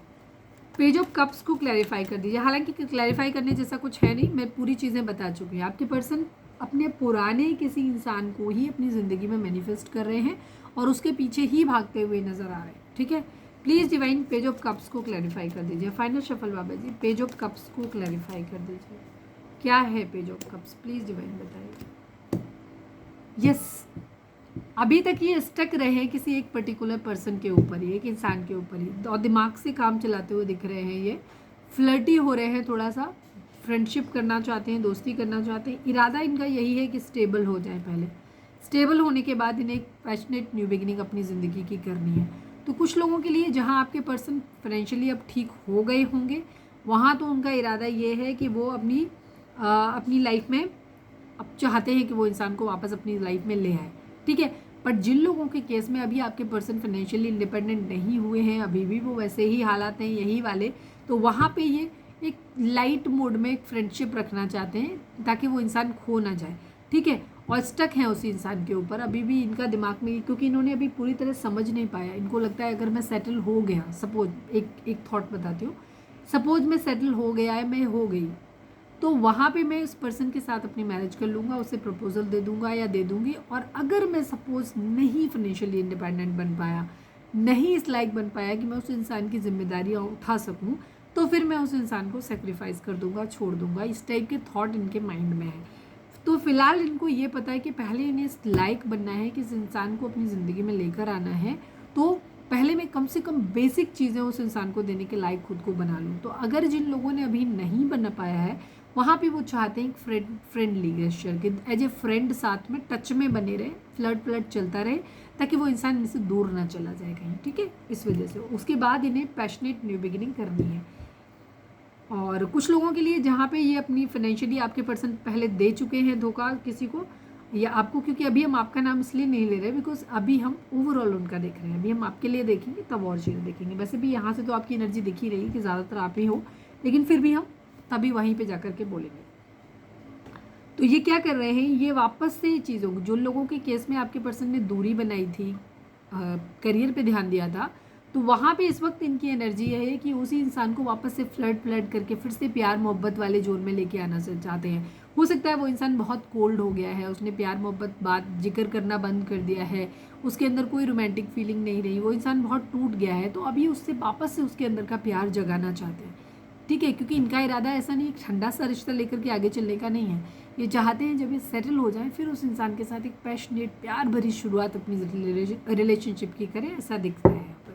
पेज ऑफ कप्स को क्लैरिफाई कर दीजिए। हालांकि क्लैरिफाई करने जैसा कुछ है नहीं, मैं पूरी चीज़ें बता चुकी हूँ। आपके पर्सन अपने पुराने किसी इंसान को ही अपनी ज़िंदगी में मैनिफेस्ट कर रहे हैं और उसके पीछे ही भागते हुए नज़र आ रहे हैं, ठीक है। Please divine page of cups को क्लैरिफाई कर दीजिए। फाइनल शफल बाबा जी पेज ऑफ कप्स को क्लैरिफाई कर दीजिए, क्या है page of cups, please divine बताइए। यस, अभी तक ये स्टक रहे हैं किसी एक पर्टिकुलर पर्सन के ऊपर ही, एक इंसान के ऊपर ही, और दिमाग से काम चलाते हुए दिख रहे हैं। ये फ्लर्टी हो रहे हैं, थोड़ा सा फ्रेंडशिप करना चाहते हैं, दोस्ती करना चाहते हैं। इरादा इनका यही है कि स्टेबल हो जाए पहले, स्टेबल होने के बाद इन्हें एक पैशनेट न्यू बिगिनिंग अपनी ज़िंदगी की करनी है। तो कुछ लोगों के लिए जहाँ आपके पर्सन फाइनेंशियली अब ठीक हो गए होंगे, वहाँ तो उनका इरादा ये है कि वो अपनी लाइफ में अब चाहते हैं कि वो इंसान को वापस अपनी लाइफ में ले आए, ठीक है। बट जिन लोगों के केस में अभी आपके पर्सन फाइनेंशियली इंडिपेंडेंट नहीं हुए हैं, अभी भी वो वैसे ही हालात हैं यही वाले, तो वहाँ पे ये एक लाइट मोड में एक फ्रेंडशिप रखना चाहते हैं ताकि वो इंसान खो ना जाए, ठीक है। और स्टक है उसी इंसान के ऊपर अभी भी इनका दिमाग में, क्योंकि इन्होंने अभी पूरी तरह समझ नहीं पाया। इनको लगता है अगर मैं सेटल हो गया, सपोज एक थॉट बताती हूँ, सपोज मैं सेटल हो गया है, मैं हो गई, तो वहाँ पे मैं उस पर्सन के साथ अपनी मैरिज कर लूँगा, उसे प्रपोजल दे दूँगा या दे दूँगी। और अगर मैं सपोज नहीं फाइनेंशियली इंडिपेंडेंट बन पाया, नहीं इस लायक बन पाया कि मैं उस इंसान की जिम्मेदारियाँ उठा सकूँ, तो फिर मैं उस इंसान को सेक्रीफाइस कर दूँगा, छोड़ दूँगा। इस टाइप के थॉट इनके माइंड में है। तो फिलहाल इनको ये पता है कि पहले इन्हें इस लायक बनना है कि इस इंसान को अपनी ज़िंदगी में लेकर आना है, तो पहले मैं कम से कम बेसिक चीज़ें उस इंसान को देने के लायक खुद को बना लूँ। तो अगर जिन लोगों ने अभी नहीं बना पाया है, वहाँ पे वो चाहते हैं फ्रेंडली गेस्चर के, एज ए फ्रेंड साथ में टच में बने रहे, फ्लर्ट चलता रहे, ताकि वो इंसान इनसे दूर ना चला जाए कहीं, ठीक है। इस वजह से उसके बाद इन्हें पैशनेट न्यू बिगिनिंग करनी है। और कुछ लोगों के लिए जहाँ पे ये अपनी फाइनेंशियली आपके पर्सन पहले दे चुके हैं धोखा किसी को या आपको, क्योंकि अभी हम आपका नाम इसलिए नहीं ले रहे बिकॉज अभी हम ओवरऑल उनका देख रहे हैं। अभी हम आपके लिए देखेंगे तब और चीज़ें देखेंगे। वैसे भी यहाँ से तो आपकी एनर्जी दिख ही रही कि ज़्यादातर आप ही हो, लेकिन फिर भी हम तभी वहीं पे जाकर के बोलेंगे। तो ये क्या कर रहे हैं, ये वापस से चीज़ों, जो लोगों के केस में आपके पर्सन ने दूरी बनाई थी, करियर पे ध्यान दिया था, तो वहाँ पे इस वक्त इनकी एनर्जी है कि उसी इंसान को वापस से फ्लर्ट करके फिर से प्यार मोहब्बत वाले जोन में लेके आना चाहते हैं। हो सकता है वो इंसान बहुत कोल्ड हो गया है, उसने प्यार मोहब्बत बात जिक्र करना बंद कर दिया है, उसके अंदर कोई रोमांटिक फीलिंग नहीं रही, वो इंसान बहुत टूट गया है, तो अभी उससे वापस से उसके अंदर का प्यार जगाना चाहते हैं। ठीक है, क्योंकि इनका इरादा ऐसा नहीं ठंडा सा रिश्ता लेकर के आगे चलने का नहीं है, ये चाहते हैं जब ये सेटल हो जाए फिर उस इंसान के साथ एक पैशनेट प्यार भरी शुरुआत अपनी रिलेशनशिप की करें, ऐसा दिखता है यहाँ पर।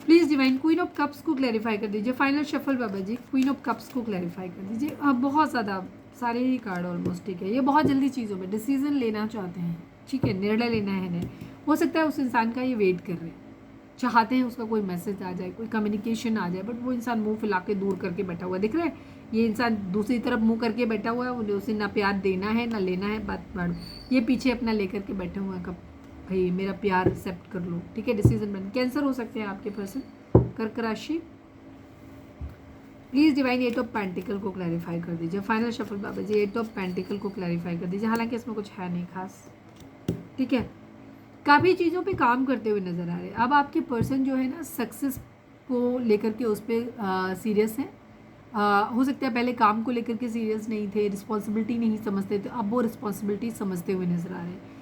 Please divine queen of cups को क्लैरिफाई कर दीजिए। फाइनल शफल बाबा जी, क्वीन ऑफ कप्स को क्लैरिफाई कर दीजिए। अब बहुत ज़्यादा सारे ही कार्ड ऑलमोस्ट, ठीक है, ये बहुत जल्दी चीज़ों में डिसीजन लेना चाहते हैं, ठीक है, निर्णय लेना है इन्हें। हो सकता है उस इंसान का ये वेट कर रहे हैं, चाहते हैं उसका कोई मैसेज आ जाए, कोई कम्युनिकेशन आ जाए, बट वो इंसान मुंह फैला के दूर करके बैठा हुआ दिख रहा है। ये इंसान दूसरी तरफ मुंह करके बैठा हुआ है, उसे ना प्यार देना है ना लेना है, बात बात ये पीछे अपना लेकर के बैठे हुए हैं, कब भाई मेरा प्यार एक्सेप्ट कर लो, ठीक है, डिसीजन बन। कैंसर हो सकते हैं आपके पर्सन, कर्क राशि। Please divine eight of pentacle को क्लैरिफाई कर दीजिए। फाइनल शफल बाबा जी, एट ऑफ पेंटिकल को क्लैरिफाई कर दीजिए। हालांकि इसमें कुछ है नहीं खास, ठीक है, काफ़ी चीज़ों पे काम करते हुए नज़र आ रहे हैं। अब आपके पर्सन जो है ना सक्सेस को लेकर के उस पर सीरियस है। हो सकता है पहले काम को लेकर के सीरियस नहीं थे, रिस्पॉन्सिबिलिटी नहीं समझते थे, अब वो रिस्पॉन्सिबिलिटी समझते हुए नज़र आ रहे हैं।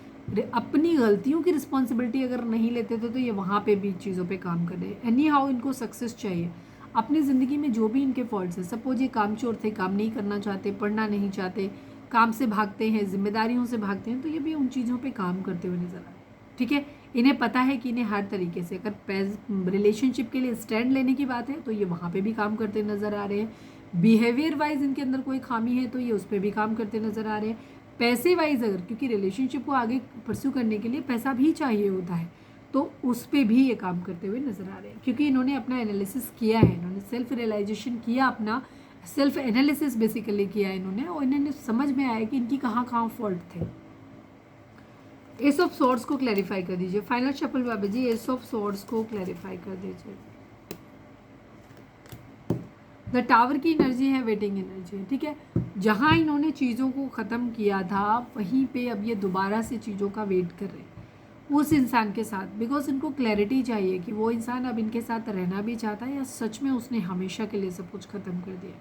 अपनी गलतियों की रिस्पॉन्सिबिलिटी अगर नहीं लेते थे तो ये वहाँ पे भी चीज़ों पे काम कर रहे हैं। एनी हाउ इनको सक्सेस चाहिए अपनी ज़िंदगी में, जो भी इनके फॉल्ट्स हैं। सपोज ये कामचोर थे, काम नहीं करना चाहते, पढ़ना नहीं चाहते, काम से भागते हैं, जिम्मेदारियों से भागते हैं, तो ये भी उन चीज़ों पे काम करते हुए नजर आ रहे हैं, ठीक है। इन्हें पता है कि इन्हें हर तरीके से अगर रिलेशनशिप के लिए स्टैंड लेने की बात है तो ये वहाँ पे भी काम करते नज़र आ रहे हैं। बिहेवियर वाइज इनके अंदर कोई खामी है तो ये उस पर भी काम करते नज़र आ रहे हैं। पैसे वाइज अगर, क्योंकि रिलेशनशिप को आगे परस्यू करने के लिए पैसा भी चाहिए होता है, तो उस पर भी ये काम करते हुए नज़र आ रहे हैं, क्योंकि इन्होंने अपना एनालिसिस किया है, इन्होंने सेल्फ रियलाइजेशन किया, अपना सेल्फ एनालिसिस बेसिकली किया है इन्होंने, और इन्होंने समझ में आया कि इनकी कहाँ कहाँ फॉल्ट थे। एस ऑफ सॉर्ड्स को क्लैरिफाई कर दीजिए। फाइनल शफल बाबा जी, एस ऑफ सॉर्ड्स को क्लैरिफाई कर दीजिए। द टावर की एनर्जी है, वेटिंग एनर्जी है, ठीक है। जहाँ इन्होंने चीज़ों को ख़त्म किया था वहीं पे अब ये दोबारा से चीज़ों का वेट कर रहे हैं उस इंसान के साथ, बिकॉज इनको क्लैरिटी चाहिए कि वो इंसान अब इनके साथ रहना भी चाहता है या सच में उसने हमेशा के लिए सब कुछ ख़त्म कर दिया।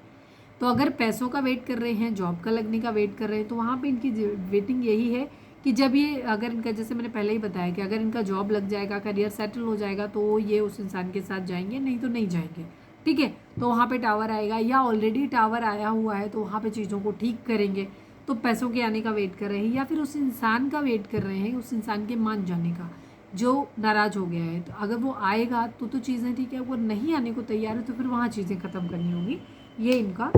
तो अगर पैसों का वेट कर रहे हैं, जॉब का लगने का वेट कर रहे हैं, तो वहाँ पे इनकी वेटिंग यही है कि जब ये, अगर इनका, जैसे मैंने पहले ही बताया कि अगर इनका जॉब लग जाएगा, करियर सेटल हो जाएगा, तो ये उस इंसान के साथ जाएंगे, नहीं तो नहीं जाएंगे, ठीक है। तो वहाँ पे टावर आएगा, या ऑलरेडी टावर आया हुआ है तो वहाँ पे चीज़ों को ठीक करेंगे। तो पैसों के आने का वेट कर रहे हैं, या फिर उस इंसान का वेट कर रहे हैं, उस इंसान के मान जाने का जो नाराज़ हो गया है। तो अगर वो आएगा तो चीज़ें ठीक है, वो नहीं आने को तैयार है तो फिर वहाँ चीज़ें ख़त्म करनी होगी, ये इनका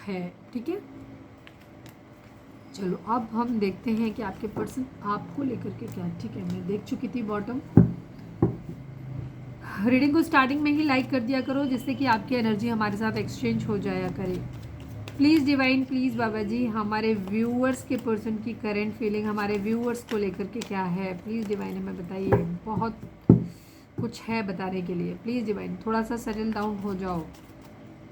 है, ठीक है। चलो अब हम देखते हैं कि आपके पर्सन आपको लेकर के क्या, ठीक है। मैं देख चुकी थी बॉटम। रीडिंग को स्टार्टिंग में ही लाइक कर दिया करो, जिससे कि आपकी एनर्जी हमारे साथ एक्सचेंज हो जाया करे। प्लीज़ डिवाइन, प्लीज़ बाबा जी, हमारे व्यूअर्स के पर्सन की करेंट फीलिंग हमारे व्यूअर्स को लेकर के क्या है, प्लीज़ डिवाइन हमें बताइए। बहुत कुछ है बताने के लिए, प्लीज़ डिवाइन थोड़ा सा सेटल डाउन हो जाओ।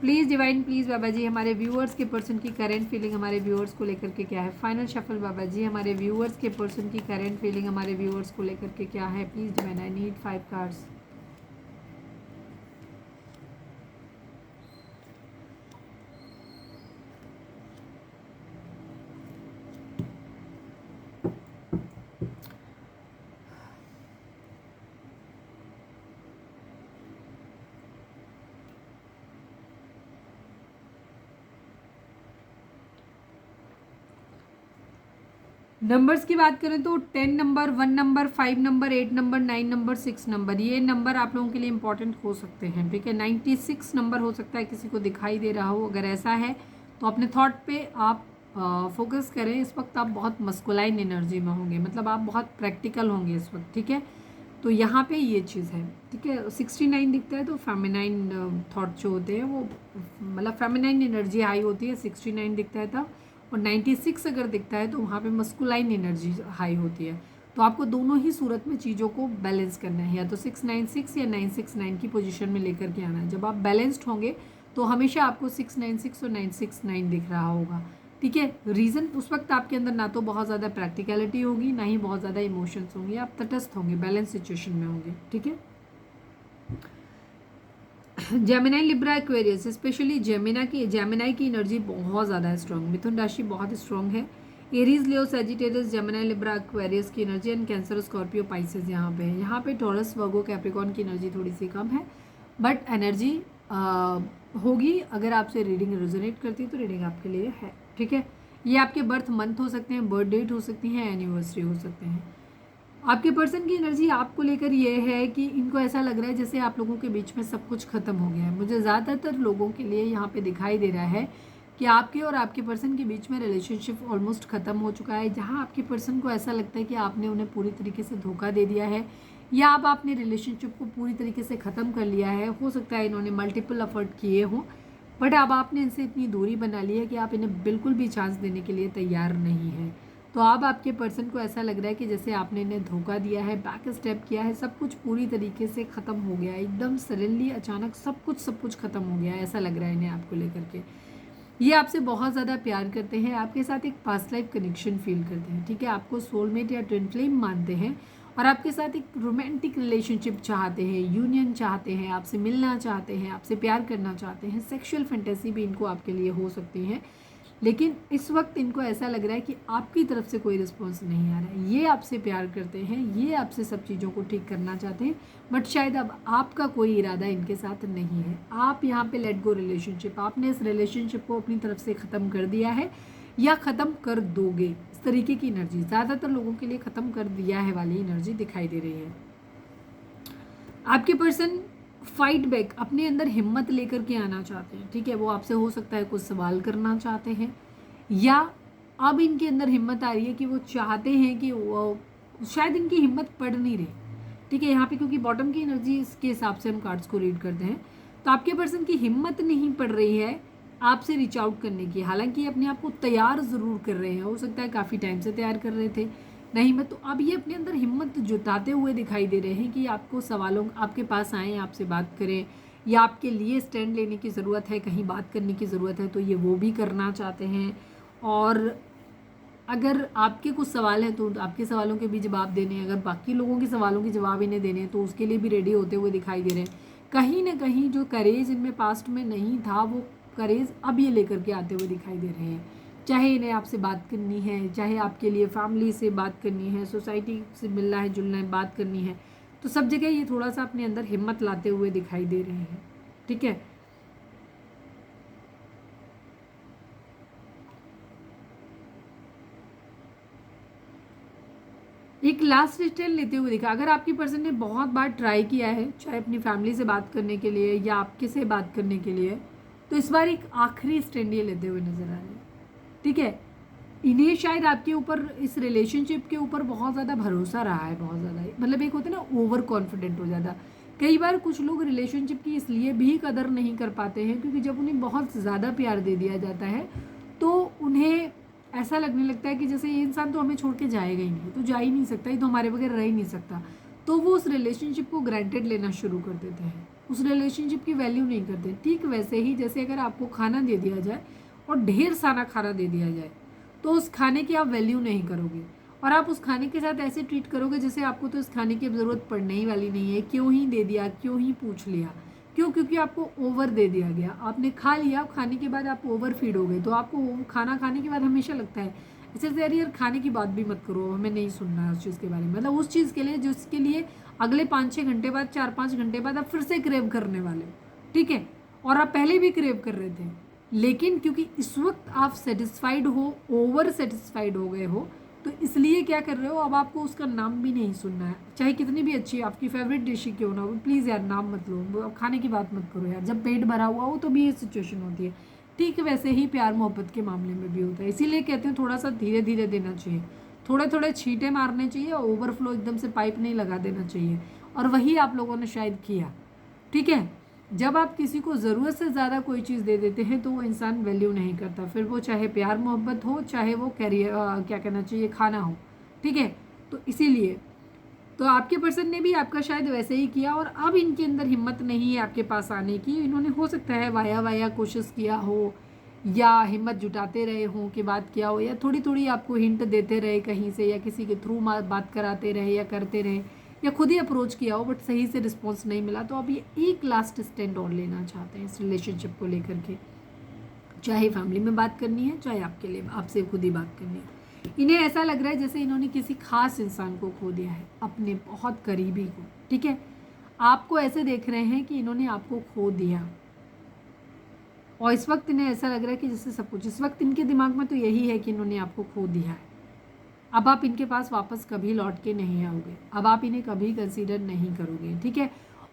प्लीज़ डिवाइन, प्लीज़ बाबा जी, हमारे व्यूअर्स के पर्सन की करेंट फीलिंग हमारे व्यूअर्स को लेकर के क्या है। फाइनल शफल बाबा जी, हमारे व्यूअर्स के पर्सन की करेंट फीलिंग हमारे व्यूअर्स को लेकर के क्या है। Please divine, I need 5 cards. Numbers की बात करें तो 10 number, 1 number, 5 number, 8 number, 9 number, 6 number, ये नंबर आप लोगों के लिए इंपॉर्टेंट हो सकते हैं, ठीक है। 96 नंबर हो सकता है किसी को दिखाई दे रहा हो, अगर ऐसा है तो अपने थॉट पे आप फोकस करें। इस वक्त आप बहुत मस्कुलाइन एनर्जी में होंगे, मतलब आप बहुत प्रैक्टिकल होंगे इस वक्त, ठीक है। तो यहाँ पे ये चीज़ है, ठीक है। 69 दिखता है तो फेमिनाइन थॉट जो होते हैं वो, मतलब फेमिनाइन एनर्जी हाई होती है, 69 दिखता है तब। और 96 अगर दिखता है तो वहाँ पे मस्कुलाइन एनर्जी हाई होती है। तो आपको दोनों ही सूरत में चीज़ों को बैलेंस करना है, या तो 696 या 969 की पोजीशन में लेकर के आना है। जब आप बैलेंस्ड होंगे तो हमेशा आपको 696 और 969 दिख रहा होगा, ठीक है। रीज़न उस वक्त आपके अंदर ना तो बहुत ज़्यादा प्रैक्टिकलिटी होगी, ना ही बहुत ज़्यादा इमोशंस होंगे, आप तटस्थ होंगे, बैलेंस सिचुएशन में होंगे। ठीक है। Gemini Libra Aquarius, specially Gemini की एनर्जी बहुत ज़्यादा स्ट्रॉन्ग, मिथुन राशि बहुत स्ट्रॉन्ग है। Aries, Leo, Sagittarius, Gemini, Libra, Aquarius की energy and cancer, Scorpio, Pisces यहाँ पे है। यहाँ पे टॉरस, वर्गो, कैप्रिकॉर्न की एनर्जी थोड़ी सी कम है, बट एनर्जी होगी। अगर आपसे रीडिंग रेजोनेट करती है तो रीडिंग आपके लिए है। ठीक है। ये आपके बर्थ मंथ हो सकते हैं, बर्थ डेट हो सकती है, एनिवर्सरी हो सकते हैं। आपके पर्सन की एनर्जी आपको लेकर ये है कि इनको ऐसा लग रहा है जैसे आप लोगों के बीच में सब कुछ खत्म हो गया है। मुझे ज़्यादातर लोगों के लिए यहाँ पे दिखाई दे रहा है कि आपके और आपके पर्सन के बीच में रिलेशनशिप ऑलमोस्ट ख़त्म हो चुका है, जहाँ आपके पर्सन को ऐसा लगता है कि आपने उन्हें पूरी तरीके से धोखा दे दिया है, या अब आपने रिलेशनशिप को पूरी तरीके से ख़त्म कर लिया है। हो सकता है इन्होंने मल्टीपल एफर्ट किए हों, बट अब आपने इनसे इतनी दूरी बना ली है कि आप इन्हें बिल्कुल भी चांस देने के लिए तैयार नहीं है। तो अब आपके पर्सन को ऐसा लग रहा है कि जैसे आपने इन्हें धोखा दिया है, बैक स्टेप किया है, सब कुछ पूरी तरीके से ख़त्म हो गया है, एकदम सडनली अचानक सब कुछ ख़त्म हो गया है, ऐसा लग रहा है इन्हें आपको लेकर के। ये आपसे बहुत ज़्यादा प्यार करते हैं, आपके साथ एक पास्ट लाइफ कनेक्शन फील करते हैं। ठीक है। आपको सोलमेट या ट्विन फ्लेम मानते हैं और आपके साथ एक रोमांटिक रिलेशनशिप चाहते हैं, यूनियन चाहते हैं, आपसे मिलना चाहते हैं, आपसे प्यार करना चाहते हैं। सेक्सुअल फैंटेसी भी इनको आपके लिए हो सकती है, लेकिन इस वक्त इनको ऐसा लग रहा है कि आपकी तरफ से कोई रिस्पॉन्स नहीं आ रहा है। ये आपसे प्यार करते हैं, ये आपसे सब चीज़ों को ठीक करना चाहते हैं, बट शायद अब आपका कोई इरादा इनके साथ नहीं है। आप यहाँ पे लेट गो रिलेशनशिप, आपने इस रिलेशनशिप को अपनी तरफ से ख़त्म कर दिया है या ख़त्म कर दोगे, इस तरीके की एनर्जी ज़्यादातर लोगों के लिए ख़त्म कर दिया है वाली एनर्जी दिखाई दे रही है। आपके पर्सन फाइट बैक, अपने अंदर हिम्मत लेकर के आना चाहते हैं। ठीक है। वो आपसे हो सकता है कुछ सवाल करना चाहते हैं, या अब इनके अंदर हिम्मत आ रही है कि वो चाहते हैं कि वो शायद इनकी हिम्मत पड़ नहीं रही। ठीक है। यहाँ पे क्योंकि बॉटम की एनर्जी इसके हिसाब से हम कार्ड्स को रीड करते हैं, तो आपके पर्सन की हिम्मत नहीं पड़ रही है आपसे रीच आउट करने की। हालांकि अपने आप को तैयार ज़रूर कर रहे हैं, हो सकता है काफ़ी टाइम से तैयार कर रहे थे, नहीं मैं तो अब ये अपने अंदर हिम्मत जुटाते हुए दिखाई दे रहे हैं कि आपको सवालों आपके पास आएँ, आपसे बात करें, या आपके लिए स्टैंड लेने की ज़रूरत है, कहीं बात करने की ज़रूरत है, तो ये वो भी करना चाहते हैं। और अगर आपके कुछ सवाल हैं तो आपके सवालों के भी जवाब देने हैं, अगर बाकी लोगों के सवालों के जवाब इन्हें देने हैं तो उसके लिए भी रेडी होते हुए दिखाई दे रहे हैं। कहीं ना कहीं जो करेज इनमें पास्ट में नहीं था, वो करेज अब ये लेकर के आते हुए दिखाई दे रहे हैं। चाहे इन्हें आपसे बात करनी है, चाहे आपके लिए फैमिली से बात करनी है, सोसाइटी से मिलना है, जुलना है, बात करनी है, तो सब जगह ये थोड़ा सा अपने अंदर हिम्मत लाते हुए दिखाई दे रहे हैं। ठीक है। एक लास्ट स्टैंड लेते हुए दिखा। अगर आपकी पर्सन ने बहुत बार ट्राई किया है, चाहे अपनी फैमिली से बात करने के लिए या आपके से बात करने के लिए, तो इस बार एक आखिरी स्टैंड ये लेते हुए नजर आ रहे हैं। ठीक है। इन्हें शायद आपके ऊपर, इस रिलेशनशिप के ऊपर बहुत ज़्यादा भरोसा रहा है, बहुत ज़्यादा, मतलब एक होता है ना ओवर कॉन्फिडेंट हो जाता। कई बार कुछ लोग रिलेशनशिप की इसलिए भी कदर नहीं कर पाते हैं क्योंकि जब उन्हें बहुत ज़्यादा प्यार दे दिया जाता है तो उन्हें ऐसा लगने लगता है कि जैसे ये इंसान तो हमें छोड़ के जाएगा ही नहीं, तो जा ही नहीं सकता, ये तो हमारे बगैर रह ही नहीं सकता। तो वो उस रिलेशनशिप को ग्रांटेड लेना शुरू कर देते हैं, उस रिलेशनशिप की वैल्यू नहीं करते। ठीक वैसे ही जैसे अगर आपको खाना दे दिया जाए और ढेर सारा खाना दे दिया जाए तो उस खाने की आप वैल्यू नहीं करोगे और आप उस खाने के साथ ऐसे ट्रीट करोगे जैसे आपको तो इस खाने की अब ज़रूरत पड़ने ही वाली नहीं है, क्यों ही दे दिया, क्यों ही पूछ लिया, क्यों, क्योंकि आपको ओवर दे दिया गया, आपने खा लिया, खाने के बाद आप ओवर फीड हो गए। तो आपको खाना खाने के बाद हमेशा लगता है ऐसे यार खाने की बात भी मत करो, हमें नहीं सुनना है उस चीज़ के बारे में, मतलब उस चीज़ के लिए जिसके लिए अगले 5-6 घंटे बाद, 4-5 घंटे बाद आप फिर से क्रेव करने वाले हो। ठीक है। और आप पहले भी क्रेव कर रहे थे, लेकिन क्योंकि इस वक्त आप सेटिस्फाइड हो, ओवर सेटिस्फाइड हो गए हो, तो इसलिए क्या कर रहे हो, अब आपको उसका नाम भी नहीं सुनना है, चाहे कितनी भी अच्छी आपकी फेवरेट डिश ही क्यों ना हो, प्लीज़ यार नाम मत लो, अब खाने की बात मत करो यार। जब पेट भरा हुआ हो तो भी ये सिचुएशन होती है। ठीक वैसे ही प्यार मोहब्बत के मामले में भी होता है, इसीलिए कहते हैं थोड़ा सा धीरे धीरे देना चाहिए, थोड़े थोड़े छींटे मारने चाहिए, ओवरफ्लो एकदम से पाइप नहीं लगा देना चाहिए। और वही आप लोगों ने शायद किया। ठीक है। जब आप किसी को ज़रूरत से ज़्यादा कोई चीज़ दे देते हैं तो वो इंसान वैल्यू नहीं करता, फिर वो चाहे प्यार मोहब्बत हो, चाहे वो कैरियर क्या कहना चाहिए खाना हो। ठीक है। तो इसीलिए तो आपके पर्सन ने भी आपका शायद वैसे ही किया और अब इनके अंदर हिम्मत नहीं है आपके पास आने की। इन्होंने हो सकता है वाया वाया कोशिश किया हो या हिम्मत जुटाते रहे हों कि बात क्या हो, या थोड़ी थोड़ी आपको हिंट देते रहे कहीं से, या किसी के थ्रू बात कराते रहे या करते रहे, या खुद ही अप्रोच किया हो बट सही से रिस्पॉन्स नहीं मिला, तो अब ये एक लास्ट स्टैंड और लेना चाहते हैं इस रिलेशनशिप को लेकर के। चाहे फैमिली में बात करनी है, चाहे आपके लिए आपसे खुद ही बात करनी है। इन्हें ऐसा लग रहा है जैसे इन्होंने किसी खास इंसान को खो दिया है, अपने बहुत करीबी को। ठीक है, आपको ऐसे देख रहे हैं कि इन्होंने आपको खो दिया, और इस वक्त इन्हें ऐसा लग रहा है कि जैसे सब कुछ, इस वक्त इनके दिमाग में तो यही है कि इन्होंने आपको खो दिया है। अब आप इनके पास वापस कभी लौट के नहीं आओगे, अब आप इन्हें कभी कंसीडर नहीं करोगे। ठीक है,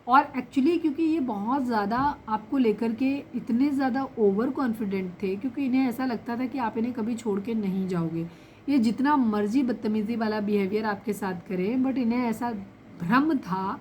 और एक्चुअली क्योंकि ये बहुत ज़्यादा आपको लेकर के इतने ज़्यादा ओवर कॉन्फिडेंट थे, क्योंकि इन्हें ऐसा लगता था कि आप इन्हें कभी छोड़ के नहीं जाओगे। ये जितना मर्जी बदतमीज़ी वाला बिहेवियर आपके साथ करें, बट इन्हें ऐसा भ्रम था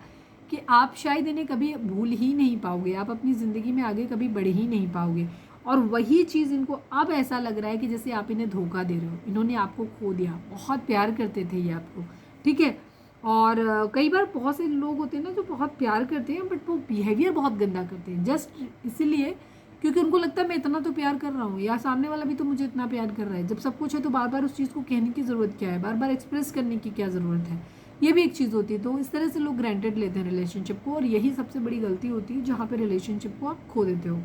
कि आप शायद इन्हें कभी भूल ही नहीं पाओगे, आप अपनी ज़िंदगी में आगे कभी बढ़ ही नहीं पाओगे। और वही चीज़ इनको अब ऐसा लग रहा है कि जैसे आप इन्हें धोखा दे रहे हो, इन्होंने आपको खो दिया। बहुत प्यार करते थे ये आपको, ठीक है। और कई बार बहुत से लोग होते हैं ना जो बहुत प्यार करते हैं बट वो बिहेवियर बहुत गंदा करते हैं, जस्ट इसीलिए क्योंकि उनको लगता है मैं इतना तो प्यार कर रहा हूँ, या सामने वाला भी तो मुझे इतना प्यार कर रहा है। जब सब कुछ है तो बार बार उस चीज़ को कहने की ज़रूरत क्या है, बार बार एक्सप्रेस करने की क्या ज़रूरत है, ये भी एक चीज़ होती है। तो इस तरह से लोग ग्रांटेड लेते हैं रिलेशनशिप को, और यही सबसे बड़ी गलती होती है जहाँ पे रिलेशनशिप को आप खो देते हो।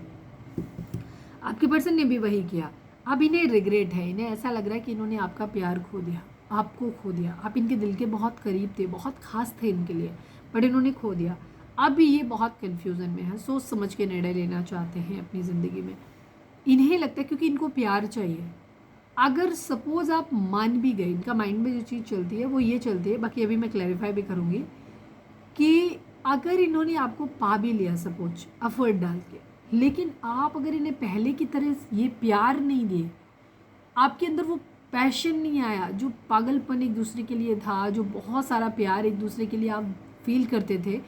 आपके पर्सन ने भी वही किया। अब इन्हें रिग्रेट है, इन्हें ऐसा लग रहा है कि इन्होंने आपका प्यार खो दिया, आपको खो दिया। आप इनके दिल के बहुत करीब थे, बहुत खास थे इनके लिए, बट इन्होंने खो दिया। अब ये बहुत कन्फ्यूज़न में है, सोच समझ के निर्णय लेना चाहते हैं अपनी ज़िंदगी में। इन्हें लगता है क्योंकि इनको प्यार चाहिए। अगर सपोज़ आप मान भी गए, इनका माइंड में जो चीज़ चलती है वो ये चलती है, बाकी अभी मैं क्लैरिफाई भी करूँगी, कि अगर इन्होंने आपको पा भी लिया सपोज एफर्ट डाल के, लेकिन आप अगर इन्हें पहले की तरह ये प्यार नहीं दिए, आपके अंदर वो पैशन नहीं आया, जो पागलपन एक दूसरे के लिए था, जो बहुत सारा प्यार एक दूसरे के लिए आप फील करते थे,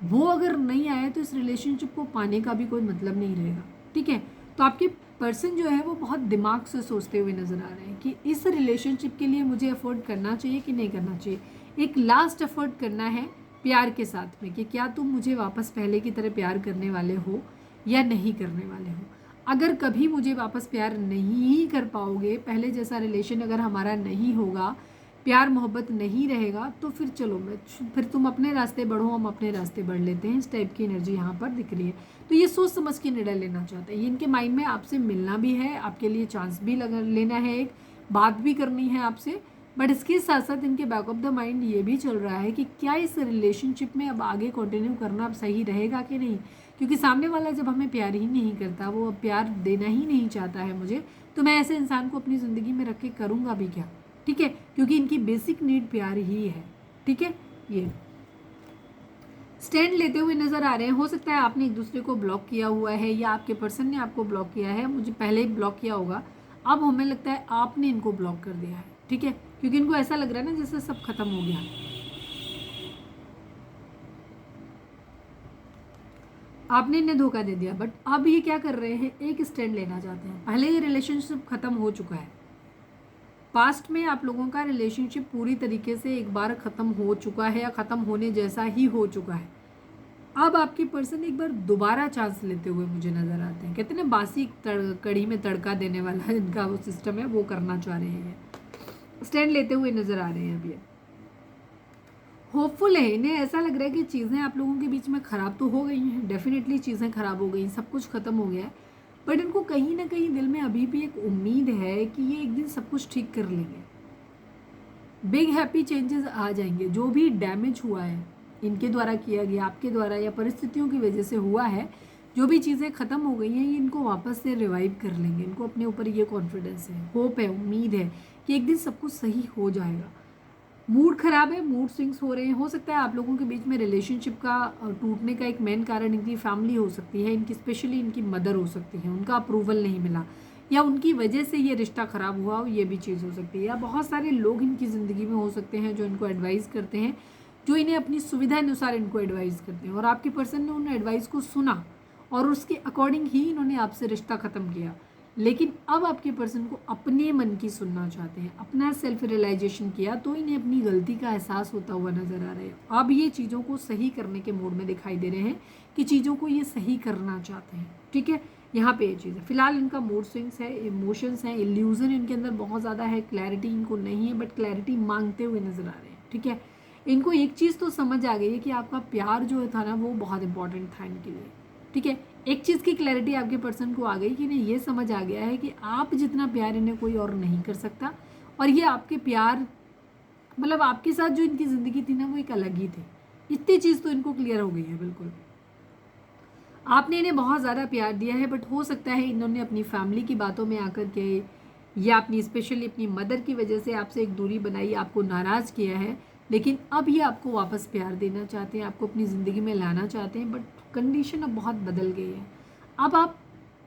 वो अगर नहीं आया तो इस रिलेशनशिप को पाने का भी कोई मतलब नहीं रहेगा। ठीक है, तो आपके पर्सन जो है वो बहुत दिमाग से सोचते हुए नज़र आ रहे हैं कि इस रिलेशनशिप के लिए मुझे अफोर्ड करना चाहिए कि नहीं करना चाहिए। एक लास्ट अफोर्ड करना है प्यार के साथ में, कि क्या तुम मुझे वापस पहले की तरह प्यार करने वाले हो या नहीं करने वाले हो। अगर कभी मुझे वापस प्यार नहीं कर पाओगे, पहले जैसा रिलेशन अगर हमारा नहीं होगा, प्यार मोहब्बत नहीं रहेगा, तो फिर चलो फिर तुम अपने रास्ते बढ़ो, हम अपने रास्ते बढ़ लेते हैं। इस टाइप की एनर्जी यहाँ पर दिख रही है। तो ये सोच समझ के निर्णय लेना चाहते हैं। ये इनके माइंड में आपसे मिलना भी है, आपके लिए चांस भी लेना है, एक बात भी करनी है आपसे, बट इसके साथ साथ इनके बैक ऑफ द माइंड ये भी चल रहा है कि क्या इस रिलेशनशिप में अब आगे कंटिन्यू करना अब सही रहेगा कि नहीं। क्योंकि सामने वाला जब हमें प्यार ही नहीं करता, वो अब प्यार देना ही नहीं चाहता है मुझे, तो मैं ऐसे इंसान को अपनी ज़िंदगी में रख के करूँगा भी क्या। ठीक है, क्योंकि इनकी बेसिक नीड प्यार ही है। ठीक है, ये स्टैंड लेते हुए नज़र आ रहे हैं। हो सकता है आपने एक दूसरे को ब्लॉक किया हुआ है, या आपके पर्सन ने आपको ब्लॉक किया है, मुझे पहले ही ब्लॉक किया होगा, अब हमें लगता है आपने इनको ब्लॉक कर दिया है। ठीक है, क्योंकि इनको ऐसा लग रहा है ना जैसे सब खत्म हो गया, आपने इन्हें धोखा दे दिया। बट अब ये क्या कर रहे हैं, एक स्टैंड लेना चाहते हैं। पहले ये रिलेशनशिप खत्म हो चुका है, पास्ट में आप लोगों का रिलेशनशिप पूरी तरीके से एक बार ख़त्म हो चुका है, या ख़त्म होने जैसा ही हो चुका है। अब आपके पर्सन एक बार दोबारा चांस लेते हुए मुझे नज़र आते हैं। कहते हैं ना, बासी कढ़ी में तड़का देने वाला इनका वो सिस्टम है, वो करना चाह रहे हैं। स्टैंड लेते हुए नज़र आ रहे हैं। अभी होपफुल है, इन्हें ऐसा लग रहा है कि चीज़ें आप लोगों के बीच में ख़राब तो हो गई हैं, डेफिनेटली चीज़ें ख़राब हो गई, सब कुछ ख़त्म हो गया है, बट इनको कहीं ना कहीं दिल में अभी भी एक उम्मीद है कि ये एक दिन सब कुछ ठीक कर लेंगे। बिग हैप्पी चेंजेस आ जाएंगे। जो भी डैमेज हुआ है इनके द्वारा किया गया, आपके द्वारा या परिस्थितियों की वजह से हुआ है, जो भी चीज़ें ख़त्म हो गई हैं, ये इनको वापस से रिवाइव कर लेंगे। इनको अपने ऊपर ये कॉन्फिडेंस है, होप है, उम्मीद है कि एक दिन सब कुछ सही हो जाएगा। मूड ख़राब है, मूड स्विंग्स हो रहे हैं। हो सकता है आप लोगों के बीच में रिलेशनशिप का टूटने का एक मेन कारण इनकी फैमिली हो सकती है, इनकी स्पेशली इनकी मदर हो सकती है, उनका अप्रूवल नहीं मिला, या उनकी वजह से ये रिश्ता ख़राब हुआ हो, ये भी चीज़ हो सकती है। या बहुत सारे लोग इनकी ज़िंदगी में हो सकते हैं जो इनको एडवाइस करते हैं, जो इन्हें अपनी सुविधा अनुसार इनको एडवाइस करते हैं, और आपके पर्सन ने उन एडवाइस को सुना और उसके अकॉर्डिंग ही इन्होंने आपसे रिश्ता ख़त्म किया। लेकिन अब आपके पर्सन को अपने मन की सुनना चाहते हैं, अपना सेल्फ रियलाइजेशन किया, तो इन्हें अपनी गलती का एहसास होता हुआ नज़र आ रहा है। अब ये चीज़ों को सही करने के मूड में दिखाई दे रहे हैं, कि चीज़ों को ये सही करना चाहते हैं। ठीक है, यहाँ पे ये चीज़ है। फिलहाल इनका मूड स्विंग्स है, इमोशंस हैं, इल्यूजन इनके अंदर बहुत ज़्यादा है, क्लैरिटी इनको नहीं है, बट क्लैरिटी मांगते हुए नज़र आ रहे हैं। ठीक है, इनको एक चीज़ तो समझ आ गई है कि आपका प्यार जो था ना वो बहुत इंपॉर्टेंट था इनके लिए। ठीक है, एक चीज़ की क्लैरिटी आपके पर्सन को आ गई कि इन्हें ये समझ आ गया है कि आप जितना प्यार इन्हें कोई और नहीं कर सकता, और ये आपके प्यार मतलब आपके साथ जो इनकी ज़िंदगी थी ना वो एक अलग ही थी। इतनी चीज़ तो इनको क्लियर हो गई है बिल्कुल। आपने इन्हें बहुत ज़्यादा प्यार दिया है, बट हो सकता है इन्होंने अपनी फैमिली की बातों में आकर के या अपनी स्पेशली अपनी मदर की वजह से आपसे एक दूरी बनाई, आपको नाराज़ किया है, लेकिन अब ये आपको वापस प्यार देना चाहते हैं, आपको अपनी ज़िंदगी में लाना चाहते हैं, बट कंडीशन अब बहुत बदल गई है। अब आप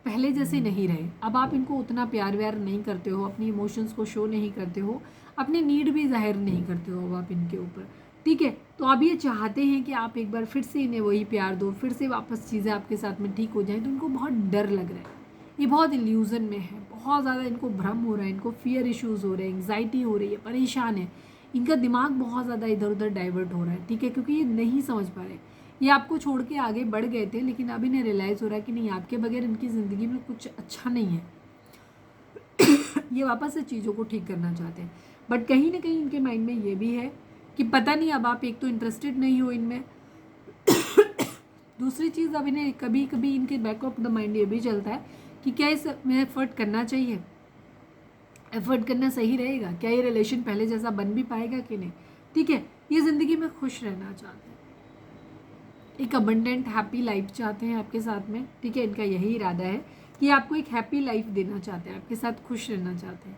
पहले जैसे नहीं रहे, अब आप इनको उतना प्यार व्यार नहीं करते हो, अपनी इमोशंस को शो नहीं करते हो, अपने नीड भी जाहिर नहीं करते हो अब आप इनके ऊपर। ठीक है, तो अब ये चाहते हैं कि आप एक बार फिर से इन्हें वही प्यार दो, फिर से वापस चीज़ें आपके साथ में ठीक हो जाएं, तो उनको बहुत डर लग रहा है, ये बहुत इल्यूज़न में है, बहुत ज़्यादा इनको भ्रम हो रहा है, इनको फियर इश्यूज़ हो रहे हैं, एंग्जाइटी हो रही है, परेशान है, इनका दिमाग बहुत ज़्यादा इधर उधर डाइवर्ट हो रहा है। ठीक है, क्योंकि ये नहीं समझ पा रहे, ये आपको छोड़ के आगे बढ़ गए थे, लेकिन अब इन्हें रियलाइज़ हो रहा है कि नहीं, आपके बगैर इनकी ज़िंदगी में कुछ अच्छा नहीं है। ये वापस से चीज़ों को ठीक करना चाहते हैं, बट कहीं ना कहीं इनके माइंड में ये भी है कि पता नहीं अब आप एक तो इंटरेस्टेड नहीं हो इनमें, दूसरी चीज़ अब इन्हें कभी कभी इनके बैक ऑफ द माइंड ये भी चलता है कि क्या इस में एफर्ट करना चाहिए, एफर्ट करना सही रहेगा क्या, ये रिलेशन पहले जैसा बन भी पाएगा कि नहीं। ठीक है, ये ज़िंदगी में खुश रहना चाहते हैं, एक अबंडेंट हैप्पी लाइफ चाहते हैं आपके साथ में। ठीक है, इनका यही इरादा है कि आपको एक हैप्पी लाइफ देना चाहते हैं, आपके साथ खुश रहना चाहते हैं,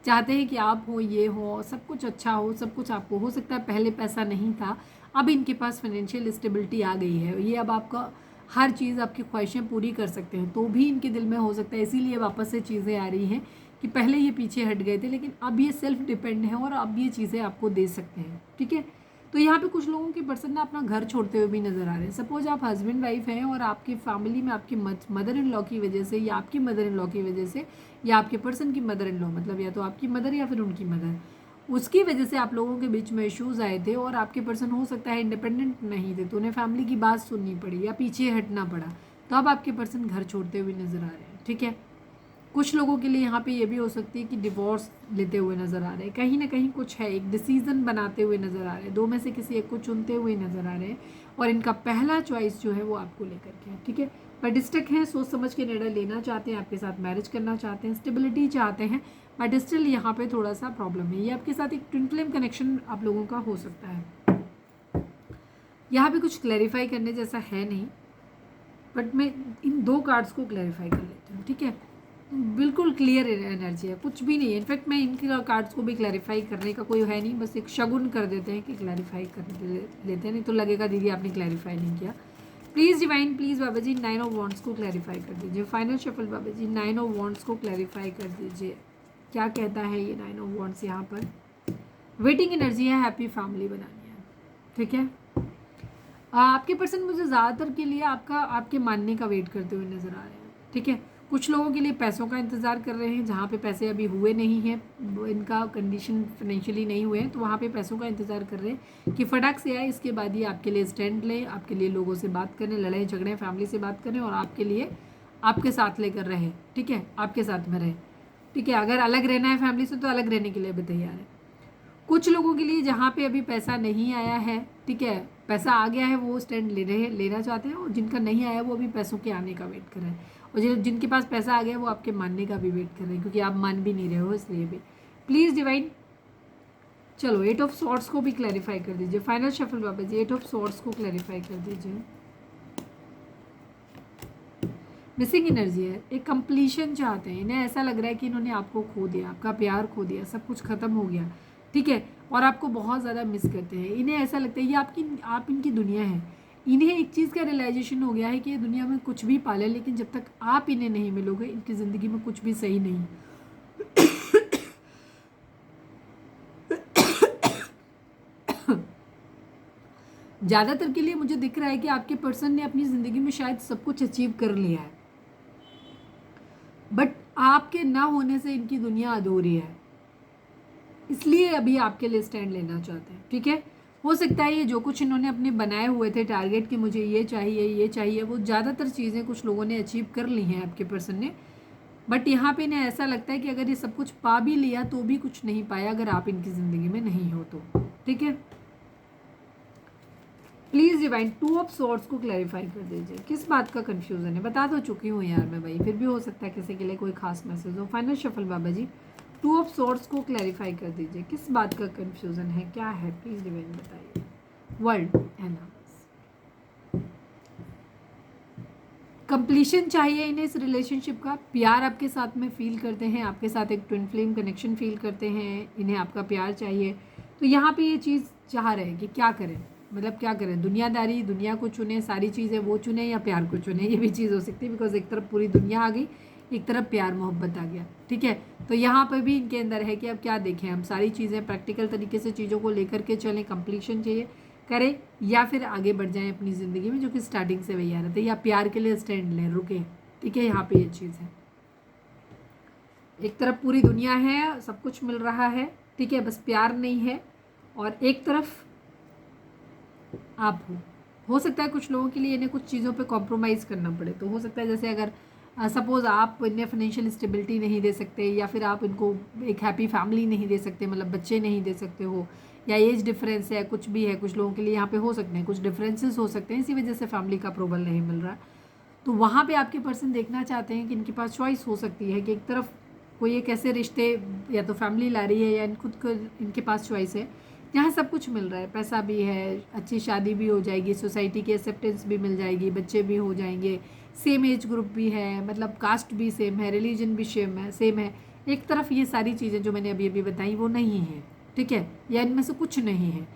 चाहते हैं कि आप हो, ये हो, सब कुछ अच्छा हो, सब कुछ आपको हो सकता है पहले पैसा नहीं था, अब इनके पास फाइनेंशियल स्टेबिलिटी आ गई है, ये अब आपका हर चीज़ आपकी ख्वाहिशें पूरी कर सकते हैं, तो भी इनके दिल में हो सकता है इसीलिए वापस से चीज़ें आ रही हैं कि पहले ये पीछे हट गए थे, लेकिन अब ये सेल्फ डिपेंड है और अब ये चीज़ें आपको दे सकते हैं। ठीक है, तो यहाँ पे कुछ लोगों के पर्सन ना अपना घर छोड़ते हुए भी नज़र आ रहे हैं। सपोज आप हस्बैंड वाइफ हैं और आपकी फैमिली में आपकी मदर इन लॉ की वजह से या आपकी मदर इन लॉ की वजह से या आपके पर्सन की मदर इन लॉ, मतलब या तो आपकी मदर या फिर उनकी मदर, उसकी वजह से आप लोगों के बीच में इश्यूज़ आए थे और आपके पर्सन हो सकता है इंडिपेंडेंट नहीं थे, तो उन्हें फैमिली की बात सुननी पड़ी या पीछे हटना पड़ा, तो अब आपके पर्सन घर छोड़ते हुए नज़र आ रहे हैं। ठीक है, कुछ लोगों के लिए यहाँ पे ये भी हो सकती है कि डिवोर्स लेते हुए नज़र आ रहे हैं, कहीं ना कहीं कुछ है, एक डिसीज़न बनाते हुए नज़र आ रहे हैं, दो में से किसी एक को चुनते हुए नज़र आ रहे हैं, और इनका पहला चॉइस जो है वो आपको लेकर के है। ठीक है, बट स्टक हैं, सोच समझ के निर्णय लेना चाहते हैं, आपके साथ मैरिज करना चाहते हैं, स्टेबिलिटी चाहते हैं, बट स्टिल यहाँ पे थोड़ा सा प्रॉब्लम है, ये आपके साथ एक ट्विन फ्लेम कनेक्शन आप लोगों का हो सकता है। यहाँ पे कुछ क्लैरिफाई करने जैसा है नहीं, बट मैं इन दो कार्ड्स को क्लैरिफाई कर लेती हूँ। ठीक है, बिल्कुल क्लियर एनर्जी है, कुछ भी नहीं है, इनफैक्ट मैं इनके कार्ड्स को भी क्लैरिफाई करने का कोई है नहीं, बस एक शगुन कर देते हैं कि क्लैरिफाई कर लेते हैं, नहीं तो लगेगा दीदी आपने क्लैरिफाई नहीं किया। प्लीज़ डिवाइन, प्लीज़ बाबा जी 9 ऑफ वॉन्ड्स को क्लैरिफाई कर दीजिए। फाइनल शफल बाबा जी 9 ऑफ वॉन्ड्स को क्लैरिफाई कर दीजिए, क्या कहता है ये 9 ऑफ वॉन्ड्स यहाँ पर। वेटिंग एनर्जी है, हैप्पी फैमिली बनानी है। ठीक है, आपके पर्सन मुझे ज़्यादातर के लिए आपके मानने का वेट करते हुए नज़र आ रहे हैं। ठीक है, कुछ लोगों के लिए पैसों का इंतज़ार कर रहे हैं, जहाँ पे पैसे अभी हुए नहीं हैं, इनका कंडीशन फाइनेंशियली नहीं हुए हैं, तो वहाँ पे पैसों का इंतज़ार कर रहे हैं कि फटाक से आए, इसके बाद ये आपके लिए स्टैंड लें, आपके लिए लोगों से बात करें, लड़ाई झगड़े फैमिली से बात करें और आपके लिए आपके साथ लेकर रहे। ठीक है, आपके साथ में रहे। ठीक है, अगर अलग रहना है फैमिली से तो अलग रहने के लिए भी तैयार है। कुछ लोगों के लिए जहाँ पे अभी पैसा नहीं आया है, ठीक है, पैसा आ गया है वो स्टैंड लेना चाहते हैं, और जिनका नहीं आया वो अभी पैसों के आने का वेट कर रहे हैं, और जिनके पास पैसा आ गया वो आपके मानने का भी वेट कर रहे हैं, क्योंकि आप मान भी नहीं रहे हो इसलिए भी। प्लीज़ डिवाइन, चलो 8 ऑफ सॉर्ड्स को भी क्लैरिफाई कर दीजिए। फाइनल शफल बाबा जी 8 ऑफ सॉर्ड्स को क्लैरिफाई कर दीजिए। मिसिंग एनर्जी है, एक कंप्लीशन चाहते हैं, इन्हें ऐसा लग रहा है कि इन्होंने आपको खो दिया, आपका प्यार खो दिया, सब कुछ ख़त्म हो गया। ठीक है, और आपको बहुत ज़्यादा मिस करते हैं, इन्हें ऐसा लगता है ये आप इनकी दुनिया है। इन्हें एक चीज़ का रियलाइजेशन हो गया है कि ये दुनिया में कुछ भी पाले, लेकिन जब तक आप इन्हें नहीं मिलोगे इनकी ज़िंदगी में कुछ भी सही नहीं। ज़्यादातर के लिए मुझे दिख रहा है कि आपके पर्सन ने अपनी ज़िंदगी में शायद सब कुछ अचीव कर लिया है, बट आपके ना होने से इनकी दुनिया अधूरी है, इसलिए अभी आपके लिए स्टैंड लेना चाहते हैं। ठीक है, हो सकता है ये जो कुछ इन्होंने अपने बनाए हुए थे टारगेट कि मुझे ये चाहिए, वो ज़्यादातर चीज़ें कुछ लोगों ने अचीव कर ली हैं आपके पर्सन ने। बट यहाँ पे इन्हें ऐसा लगता है कि अगर ये सब कुछ पा भी लिया तो भी कुछ नहीं पाया अगर आप इनकी ज़िंदगी में नहीं हो तो। ठीक है, प्लीज़ डिवाइन 2 ऑफ सॉर्ड्स को क्लैरिफाई कर दीजिए, किस बात का कंफ्यूजन है। बता तो चुकी हूँ यार मैं भाई, फिर भी हो सकता है किसी के लिए कोई खास मैसेज हो। फाइनल शफल बाबा जी 2 ऑफ सॉर्ड्स को क्लैरिफाई कर दीजिए, किस बात का कंफ्यूजन है, क्या है, प्लीज़ डिवाइन बताइए। वर्ल्ड एंड कंप्लीशन चाहिए इन्हें इस रिलेशनशिप का, प्यार आपके साथ में फील करते हैं, आपके साथ एक ट्विन फ्लेम कनेक्शन फील करते हैं, इन्हें आपका प्यार चाहिए। तो यहाँ पे ये चीज़ चाह रहे हैं कि क्या करें, मतलब क्या करें, दुनियादारी, दुनिया को चुने, सारी चीज़ें वो चुने या प्यार को चुने, ये भी चीज़ हो सकती है। बिकॉज एक तरफ पूरी दुनिया आ गई, एक तरफ प्यार मोहब्बत आ गया। ठीक है, तो यहाँ पर भी इनके अंदर है कि अब क्या देखें, हम सारी चीज़ें प्रैक्टिकल तरीके से चीज़ों को लेकर के चलें, कंप्लीशन चाहिए करें, या फिर आगे बढ़ जाएं अपनी ज़िंदगी में, जो कि स्टार्टिंग से वही आ रहा था, या प्यार के लिए स्टैंड लें, रुके। ठीक है, यहाँ पे ये चीज़ है, एक तरफ पूरी दुनिया है, सब कुछ मिल रहा है, ठीक है, बस प्यार नहीं है, और एक तरफ आप हो सकता है कुछ लोगों के लिए इन्हें कुछ चीज़ों पे कॉम्प्रोमाइज़ करना पड़े। तो हो सकता है जैसे अगर सपोज़ आप इन्हें फाइनेंशियल स्टेबिलिटी नहीं दे सकते, या फिर आप इनको एक हैप्पी फैमिली नहीं दे सकते, मतलब बच्चे नहीं दे सकते हो, या एज डिफरेंस है, कुछ भी है, कुछ लोगों के लिए यहाँ पे हो सकते हैं, कुछ डिफरेंसेस हो सकते हैं, इसी वजह से फैमिली का अप्रूवल नहीं मिल रहा। तो वहाँ पे आपके पर्सन देखना चाहते हैं कि इनके पास चॉइस हो सकती है कि एक तरफ कोई एक ऐसे रिश्ते या तो फैमिली ला रही है, या खुद को इनके पास चॉइस है जहाँ सब कुछ मिल रहा है, पैसा भी है, अच्छी शादी भी हो जाएगी, सोसाइटी की एक्सेप्टेंस भी मिल जाएगी, बच्चे भी हो जाएंगे, सेम एज ग्रुप भी है, मतलब कास्ट भी सेम है, रिलीजन भी सेम है। एक तरफ ये सारी चीज़ें जो मैंने अभी अभी बताई वो नहीं है, ठीक है, या इनमें से कुछ नहीं है,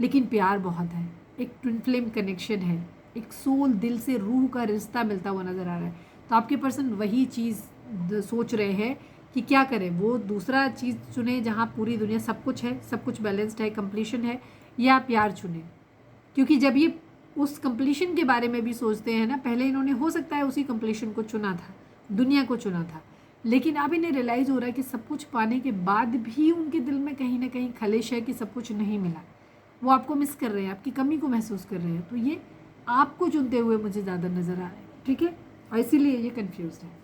लेकिन प्यार बहुत है, एक ट्विन फ्लेम कनेक्शन है, एक सोल, दिल से रूह का रिश्ता मिलता हुआ नज़र आ रहा है। तो आपके पर्सन वही चीज़ सोच रहे हैं कि क्या करें, वो दूसरा चीज़ चुने जहाँ पूरी दुनिया सब कुछ है, सब कुछ बैलेंस्ड है, कंप्लीशन है, या प्यार चुने। क्योंकि जब ये उस कंप्लीशन के बारे में भी सोचते हैं ना, पहले इन्होंने हो सकता है उसी कंप्लीशन को चुना था, दुनिया को चुना था, लेकिन अब इन्हें रियलाइज़ हो रहा है कि सब कुछ पाने के बाद भी उनके दिल में कहीं ना कहीं खलिश है कि सब कुछ नहीं मिला, वो आपको मिस कर रहे हैं, आपकी कमी को महसूस कर रहे हैं। तो ये आपको चुनते हुए मुझे ज़्यादा नज़र आ रहा है, ठीक है, और इसीलिए ये कन्फ्यूज है।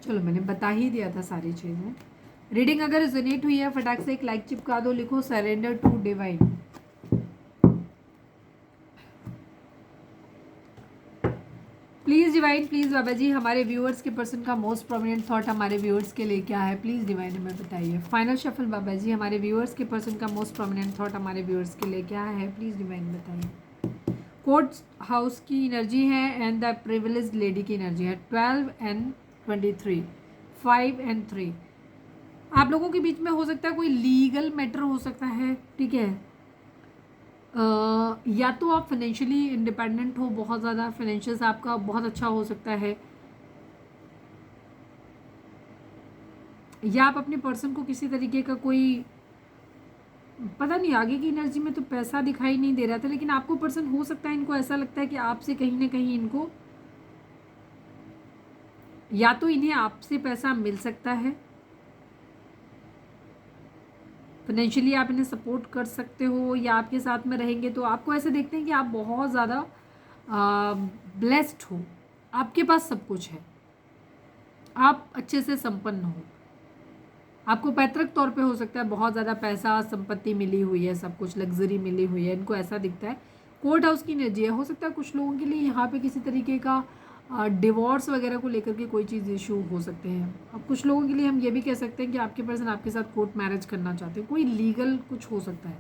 चलो मैंने बता ही दिया था सारी चीज़ें। रीडिंग अगर रेजोनेट हुई है फटाक से एक लाइक चिपका दो, लिखो surrender to divine. Please divine, please बाबा जी, हमारे व्यूअर्स के पर्सन का मोस्ट प्रोमिनेंट थॉट हमारे व्यूअर्स के लिए क्या है, प्लीज़ डिवाइन हमें बताइए। फाइनल शफल बाबा जी, हमारे व्यूअर्स के पर्सन का मोस्ट प्रोमिनेंट थॉट हमारे व्यूअर्स के लिए क्या है, प्लीज़ डिवाइन बताइए। कोर्ट हाउस की एनर्जी है एंड द प्रिविलेज्ड लेडी की एनर्जी है, 12 एंड 23, 5 एंड 3। आप लोगों के बीच में हो सकता है कोई लीगल मैटर हो सकता है, ठीक है, या तो आप फाइनेंशियली इंडिपेंडेंट हो, बहुत ज़्यादा फाइनेंशियल्स आपका बहुत अच्छा हो सकता है, या आप अपने पर्सन को किसी तरीके का कोई, पता नहीं आगे की एनर्जी में तो पैसा दिखाई नहीं दे रहा था, लेकिन आपको पर्सन हो सकता है इनको ऐसा लगता है कि आपसे कहीं ना कहीं इनको, या तो इन्हें आपसे पैसा मिल सकता है, फाइनेंशियली आप इन्हें सपोर्ट कर सकते हो, या आपके साथ में रहेंगे तो आपको ऐसे देखते हैं कि आप बहुत ज़्यादा ब्लेस्ड हो, आपके पास सब कुछ है, आप अच्छे से संपन्न हो, आपको पैतृक तौर पे हो सकता है बहुत ज़्यादा पैसा संपत्ति मिली हुई है, सब कुछ लग्जरी मिली हुई है, इनको ऐसा दिखता है। कोर्ट हाउस की एनर्जी है, हो सकता है कुछ लोगों के लिए यहाँ पे किसी तरीके का डिवोर्स वगैरह को लेकर के कोई चीज़ इशू हो सकते हैं। अब कुछ लोगों के लिए हम ये भी कह सकते हैं कि आपके पर्सन आपके साथ कोर्ट मैरिज करना चाहते हैं, कोई लीगल कुछ हो सकता है,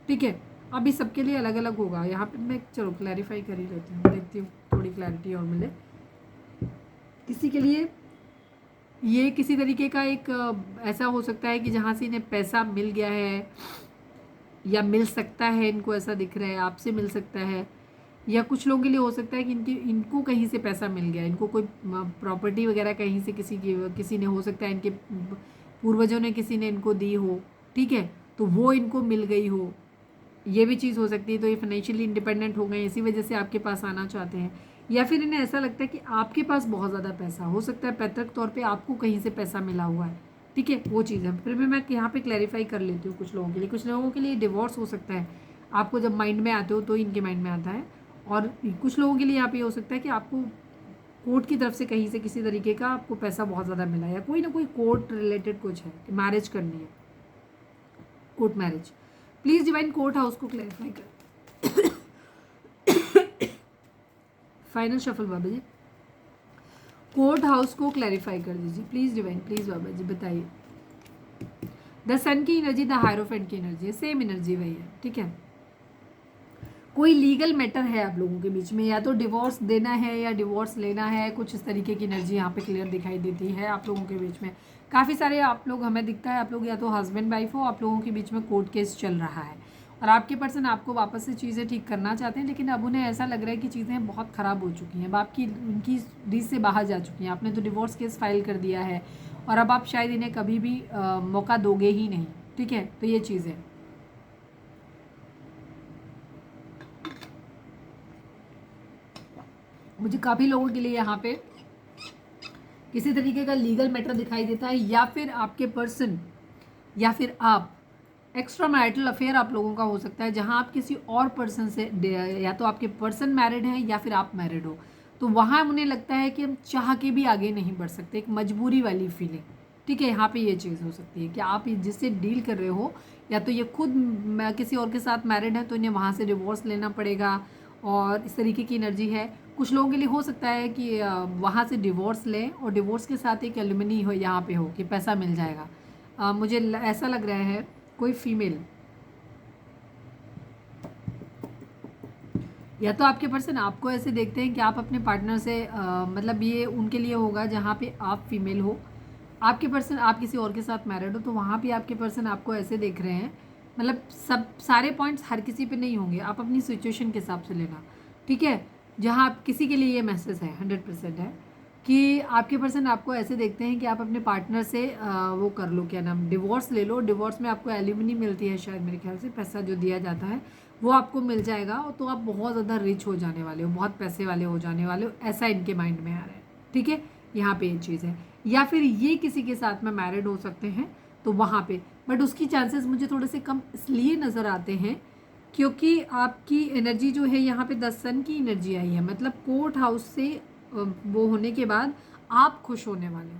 ठीक है। अभी सबके लिए अलग अलग होगा, यहाँ पे मैं चलो क्लैरिफाई कर ही लेती हूँ, देखती हूँ थोड़ी क्लैरिटी और मिले। किसी के लिए ये किसी तरीके का एक ऐसा हो सकता है कि जहाँ से इन्हें पैसा मिल गया है, या मिल सकता है, इनको ऐसा दिख रहा है, आपसे मिल सकता है, या कुछ लोगों के लिए हो सकता है कि इनको कहीं से पैसा मिल गया, इनको कोई प्रॉपर्टी वगैरह कहीं से किसी ने, हो सकता है इनके पूर्वजों ने किसी ने इनको दी हो, ठीक है, तो वो इनको मिल गई हो, ये भी चीज़ हो सकती है। तो ये फाइनेंशियली इंडिपेंडेंट हो गए, इसी वजह से आपके पास आना चाहते हैं, या फिर इन्हें ऐसा लगता है कि आपके पास बहुत ज़्यादा पैसा हो सकता है, पैतृक तौर पे आपको कहीं से पैसा मिला हुआ है, ठीक है, वो चीज़ है। फिर भी मैं यहाँ पे क्लैरिफाई कर लेती हूँ कुछ लोगों के लिए। कुछ लोगों के लिए डिवोर्स हो सकता है, आपको जब माइंड में आते हो तो इनके माइंड में आता है। और कुछ लोगों के लिए यहाँ पे हो सकता है कि आपको कोर्ट की तरफ से कहीं से किसी तरीके का आपको पैसा बहुत ज़्यादा मिला, या कोई ना कोई कोर्ट रिलेटेड कुछ है कि मैरिज करनी है, court marriage. Please divine court house को क्लैरिफाई कर। फाइनल शफल बाबा जी, कोर्ट हाउस को क्लैरिफाई कर दीजिए प्लीज़ डिवाइन, प्लीज़ बाबा जी बताइए। द सन की एनर्जी, द हायरोफेंट की एनर्जी, सेम एनर्जी वही है, ठीक है। कोई लीगल मैटर है आप लोगों के बीच में, या तो डिवोर्स देना है या डिवोर्स लेना है, कुछ इस तरीके की एनर्जी यहाँ पे क्लियर दिखाई देती है आप लोगों के बीच में। काफ़ी सारे आप लोग, हमें दिखता है आप लोग या तो हस्बैंड वाइफ हो, आप लोगों के बीच में कोर्ट केस चल रहा है और आपके पर्सन आपको वापस से चीज़ें ठीक करना चाहते हैं, लेकिन अब उन्हें ऐसा लग रहा है कि चीज़ें बहुत ख़राब हो चुकी हैं, अब आपकी उनकी रीच से बाहर जा चुकी हैं। आपने तो डिवोर्स केस फाइल कर दिया है और अब आप शायद इन्हें कभी भी मौका दोगे ही नहीं, ठीक है। तो ये चीज़ है। मुझे काफ़ी लोगों के लिए यहाँ पे किसी तरीके का लीगल मैटर दिखाई देता है, या फिर आपके पर्सन या फिर आप, एक्स्ट्रा मैरिटल अफेयर आप लोगों का हो सकता है, जहाँ आप किसी और पर्सन से, या तो आपके पर्सन मैरिड हैं या फिर आप मैरिड हो, तो वहाँ उन्हें लगता है कि हम चाह के भी आगे नहीं बढ़ सकते, एक मजबूरी वाली फीलिंग, ठीक है। यहाँ पे ये चीज़ हो सकती है कि आप जिससे डील कर रहे हो, या तो ये खुद किसी और के साथ मैरिड है तो इन्हें वहाँ से डिवोर्स लेना पड़ेगा, और इस तरीके की एनर्जी है। कुछ लोगों के लिए हो सकता है कि वहाँ से डिवोर्स लें और डिवोर्स के साथ एक एलुमनी हो यहाँ पे हो कि पैसा मिल जाएगा। मुझे ऐसा लग रहा है कोई फीमेल, या तो आपके पर्सन आपको ऐसे देखते हैं कि आप अपने पार्टनर से मतलब ये उनके लिए होगा जहाँ पे आप फीमेल हो, आपके पर्सन आप किसी और के साथ मैरिड हो, तो वहाँ पे आपके पर्सन आपको ऐसे देख रहे हैं। मतलब सब सारे पॉइंट्स हर किसी पे नहीं होंगे, आप अपनी सिचुएशन के हिसाब से लेना, ठीक है। जहाँ आप किसी के लिए ये मैसेज है 100% है कि आपके पर्सन आपको ऐसे देखते हैं कि आप अपने पार्टनर से वो कर लो, क्या नाम, डिवोर्स ले लो। डिवोर्स में आपको एल्यूमिनी मिलती है शायद, मेरे ख्याल से पैसा जो दिया जाता है वो आपको मिल जाएगा, तो आप बहुत ज़्यादा रिच हो जाने वाले हो, बहुत पैसे वाले हो जाने वाले हो, ऐसा इनके माइंड में आ रहा है, ठीक है। यहाँ पे ये चीज़ है। या फिर ये किसी के साथ में मैरिड हो सकते हैं तो वहाँ पे, बट उसकी चांसेस मुझे थोड़े से कम इसलिए नज़र आते हैं क्योंकि आपकी एनर्जी जो है यहाँ पे 10 सन की एनर्जी आई है, मतलब कोर्ट हाउस से वो होने के बाद आप खुश होने वाले हो।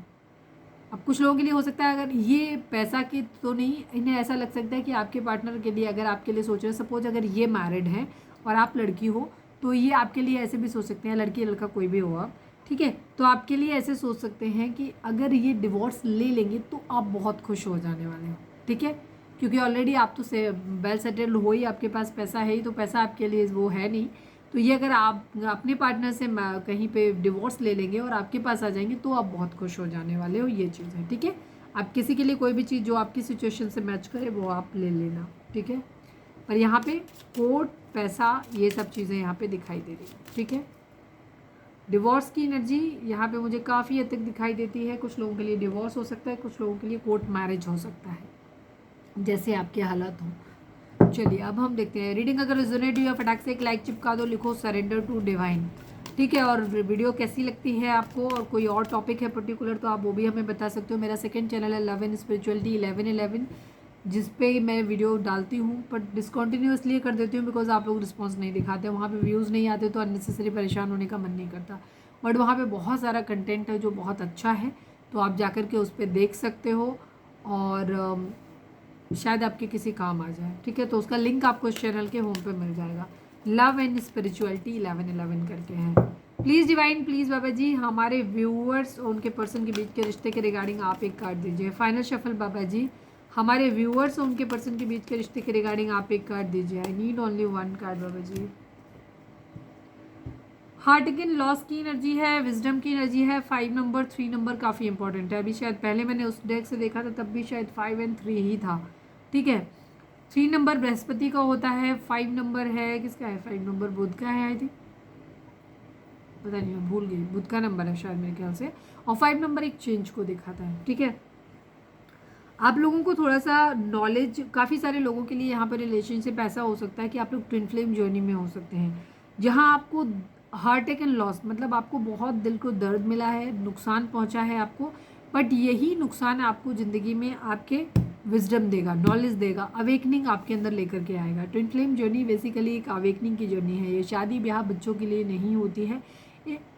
अब कुछ लोगों के लिए हो सकता है, अगर ये पैसा की तो नहीं, इन्हें ऐसा लग सकता है कि आपके पार्टनर के लिए, अगर आपके लिए सोच रहे हैं, सपोज अगर ये मैरिड हैं और आप लड़की हो, तो ये आपके लिए ऐसे भी सोच सकते हैं, लड़की लड़का कोई भी हो आप, ठीक है। तो आपके लिए ऐसे सोच सकते हैं कि अगर ये डिवोर्स ले लेंगे तो आप बहुत खुश हो जाने वाले हो, ठीक है। क्योंकि ऑलरेडी आप तो से वेल सेटल्ड हो ही, आपके पास पैसा है ही, तो पैसा आपके लिए वो है नहीं। तो ये अगर आप अपने पार्टनर से कहीं पे डिवोर्स ले लेंगे और आपके पास आ जाएंगे तो आप बहुत खुश हो जाने वाले हो, ये चीज़ है, ठीक है। आप किसी के लिए कोई भी चीज़ जो आपकी सिचुएशन से मैच करे वो आप ले लेना, ठीक है। पर यहाँ पे कोर्ट, पैसा, ये सब चीज़ें यहाँ पे दिखाई दे रही है, ठीक है। डिवोर्स की एनर्जी यहाँ पे मुझे काफ़ी हद तक दिखाई देती है। कुछ लोगों के लिए डिवोर्स हो सकता है, कुछ लोगों के लिए कोर्ट मैरिज हो सकता है, जैसे आपके हालात हों। चलिए अब हम देखते हैं रीडिंग। अगर रिजोनेट हुई फटाक से एक लाइक चिपका दो, लिखो सरेंडर टू डिवाइन, ठीक है। और वीडियो कैसी लगती है आपको, और कोई और टॉपिक है पर्टिकुलर तो आप वो भी हमें बता सकते हो। मेरा सेकंड चैनल है लव एंड स्पिरिचुअलिटी 1111, जिस पे मैं वीडियो डालती हूँ, पर डिसकंटिन्यू इसलिए कर देती हूँ बिकॉज आप लोग रिस्पॉन्स नहीं दिखाते, वहाँ पे व्यूज़ नहीं आते, तो अननेसेसरी परेशान होने का मन नहीं करता। बट वहाँ पे बहुत सारा कंटेंट है जो बहुत अच्छा है, तो आप जाकर के उस पर देख सकते हो, और शायद आपके किसी काम आ जाए, ठीक है। तो उसका लिंक आपको इस चैनल के होम पे मिल जाएगा। लव एंड स्पिरिचुअलिटी 1111 करके है। प्लीज़ डिवाइन, प्लीज़ बाबा जी, हमारे व्यूअर्स और उनके पर्सन के बीच के रिश्ते के रिगार्डिंग आप एक कार्ड दीजिए। फाइनल शफल बाबा जी, हमारे व्यूअर्स और उनके पर्सन के बीच के रिश्ते के रिगार्डिंग आप एक कार्ड दीजिए। I need only one card बाबा जी। हार्ट इन लॉस की एनर्जी है, विजडम की एनर्जी है, 5 नंबर 3 नंबर काफ़ी इंपॉर्टेंट है। अभी शायद पहले मैंने उस डेक से देखा था तब भी शायद 5 और 3 ही था, ठीक है। 3 नंबर बृहस्पति का होता है, 5 नंबर है किसका है, 5 नंबर बुध का है आई थिंक, पता नहीं मैं भूल गई, बुध का नंबर है शायद मेरे ख्याल से। और 5 नंबर एक चेंज को दिखाता है, ठीक है। आप लोगों को थोड़ा सा नॉलेज, काफ़ी सारे लोगों के लिए यहाँ पर रिलेशनशिप ऐसा हो सकता है कि आप लोग ट्विन फ्लेम जर्नी में हो सकते हैं, जहाँ आपको हार्ट एंड लॉस, मतलब आपको बहुत दिल को दर्द मिला है, नुकसान पहुँचा है आपको, बट यही नुकसान आपको ज़िंदगी में आपके विजडम देगा, नॉलेज देगा, अवेकनिंग आपके अंदर लेकर के आएगा। ट्विन फ्लेम जर्नी बेसिकली एक अवेकनिंग की जर्नी है। ये शादी ब्याह बच्चों के लिए नहीं होती है।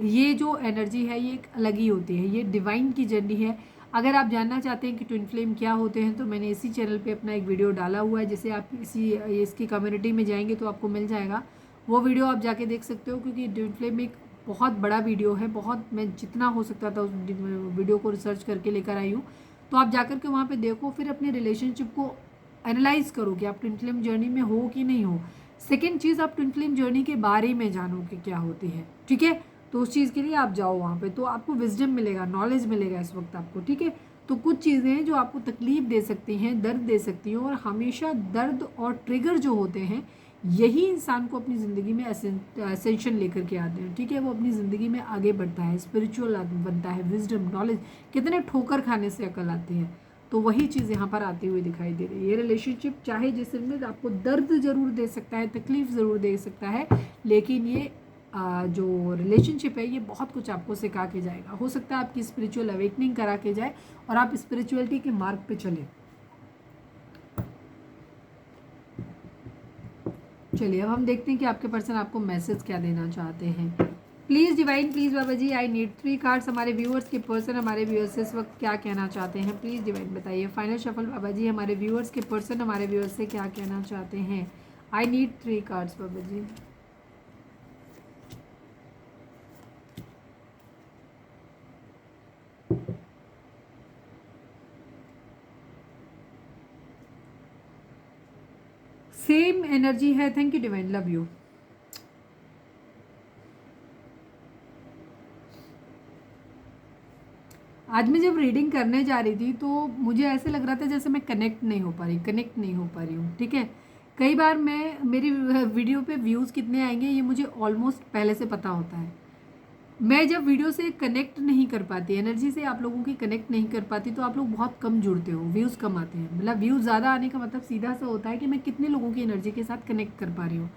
ये जो एनर्जी है ये एक अलग ही होती है, ये डिवाइन की जर्नी है। अगर आप जानना चाहते हैं कि ट्विन फ्लेम क्या होते हैं तो मैंने इसी चैनल पे अपना एक वीडियो डाला हुआ है, जिसे आप इसकी कम्युनिटी में जाएंगे तो आपको मिल जाएगा। वो वीडियो आप जाके देख सकते हो, क्योंकि ट्विन फ्लेम एक बहुत बड़ा वीडियो है। बहुत, मैं जितना हो सकता था उस वीडियो को रिसर्च करके लेकर आई हूँ। तो आप जाकर के वहाँ पे देखो, फिर अपने रिलेशनशिप को एनालाइज करो कि आप ट्विन फ्लेम जर्नी में हो कि नहीं हो। सेकेंड चीज़, आप ट्विन फ्लेम जर्नी के बारे में जानो कि क्या होती है, ठीक है। तो उस चीज़ के लिए आप जाओ वहाँ पे, तो आपको विजडम मिलेगा, नॉलेज मिलेगा इस वक्त आपको, ठीक है। तो कुछ चीज़ें हैं जो आपको तकलीफ दे सकती हैं, दर्द दे सकती हैं, और हमेशा दर्द और ट्रिगर जो होते हैं यही इंसान को अपनी ज़िंदगी में असेंशन लेकर के आते हैं, ठीक है। वो अपनी ज़िंदगी में आगे बढ़ता है, स्पिरिचुअल बनता है, विजडम, नॉलेज। कितने ठोकर खाने से अकल आती है, तो वही चीज़ यहाँ पर आती हुई दिखाई दे रही है। ये रिलेशनशिप चाहे जिसमें आपको दर्द ज़रूर दे सकता है, तकलीफ ज़रूर दे सकता है, लेकिन ये जो रिलेशनशिप है ये बहुत कुछ आपको सिखा के जाएगा। हो सकता है आपकी स्पिरिचुअल अवेकनिंग करा के जाए और आप स्पिरिचुअलिटी के मार्ग पे चले। चलिए अब हम देखते हैं कि आपके पर्सन आपको मैसेज क्या देना चाहते हैं। प्लीज़ डिवाइन, प्लीज़ बाबा जी, आई नीड 3 कार्ड्स। हमारे व्यूअर्स के पर्सन हमारे व्यूअर्स से इस वक्त क्या कहना चाहते हैं, प्लीज़ डिवाइन बताइए। फाइनल शफल बाबा जी, हमारे व्यूअर्स के पर्सन हमारे व्यूअर्स से क्या कहना चाहते हैं। I need 3 cards Baba ji. Same energy है, thank you divine, love you. आज मैं जब रीडिंग करने जा रही थी तो मुझे ऐसे लग रहा था जैसे मैं कनेक्ट नहीं हो पा रही हूँ, ठीक है। कई बार मैं मेरी वीडियो पे व्यूज़ कितने आएंगे ये मुझे ऑलमोस्ट पहले से पता होता है। मैं जब वीडियो से कनेक्ट नहीं कर पाती, एनर्जी से आप लोगों की कनेक्ट नहीं कर पाती, तो आप लोग बहुत कम जुड़ते हो, व्यूज़ कम आते हैं। मतलब व्यूज़ ज़्यादा आने का मतलब सीधा सा होता है कि मैं कितने लोगों की एनर्जी के साथ कनेक्ट कर पा रही हूँ।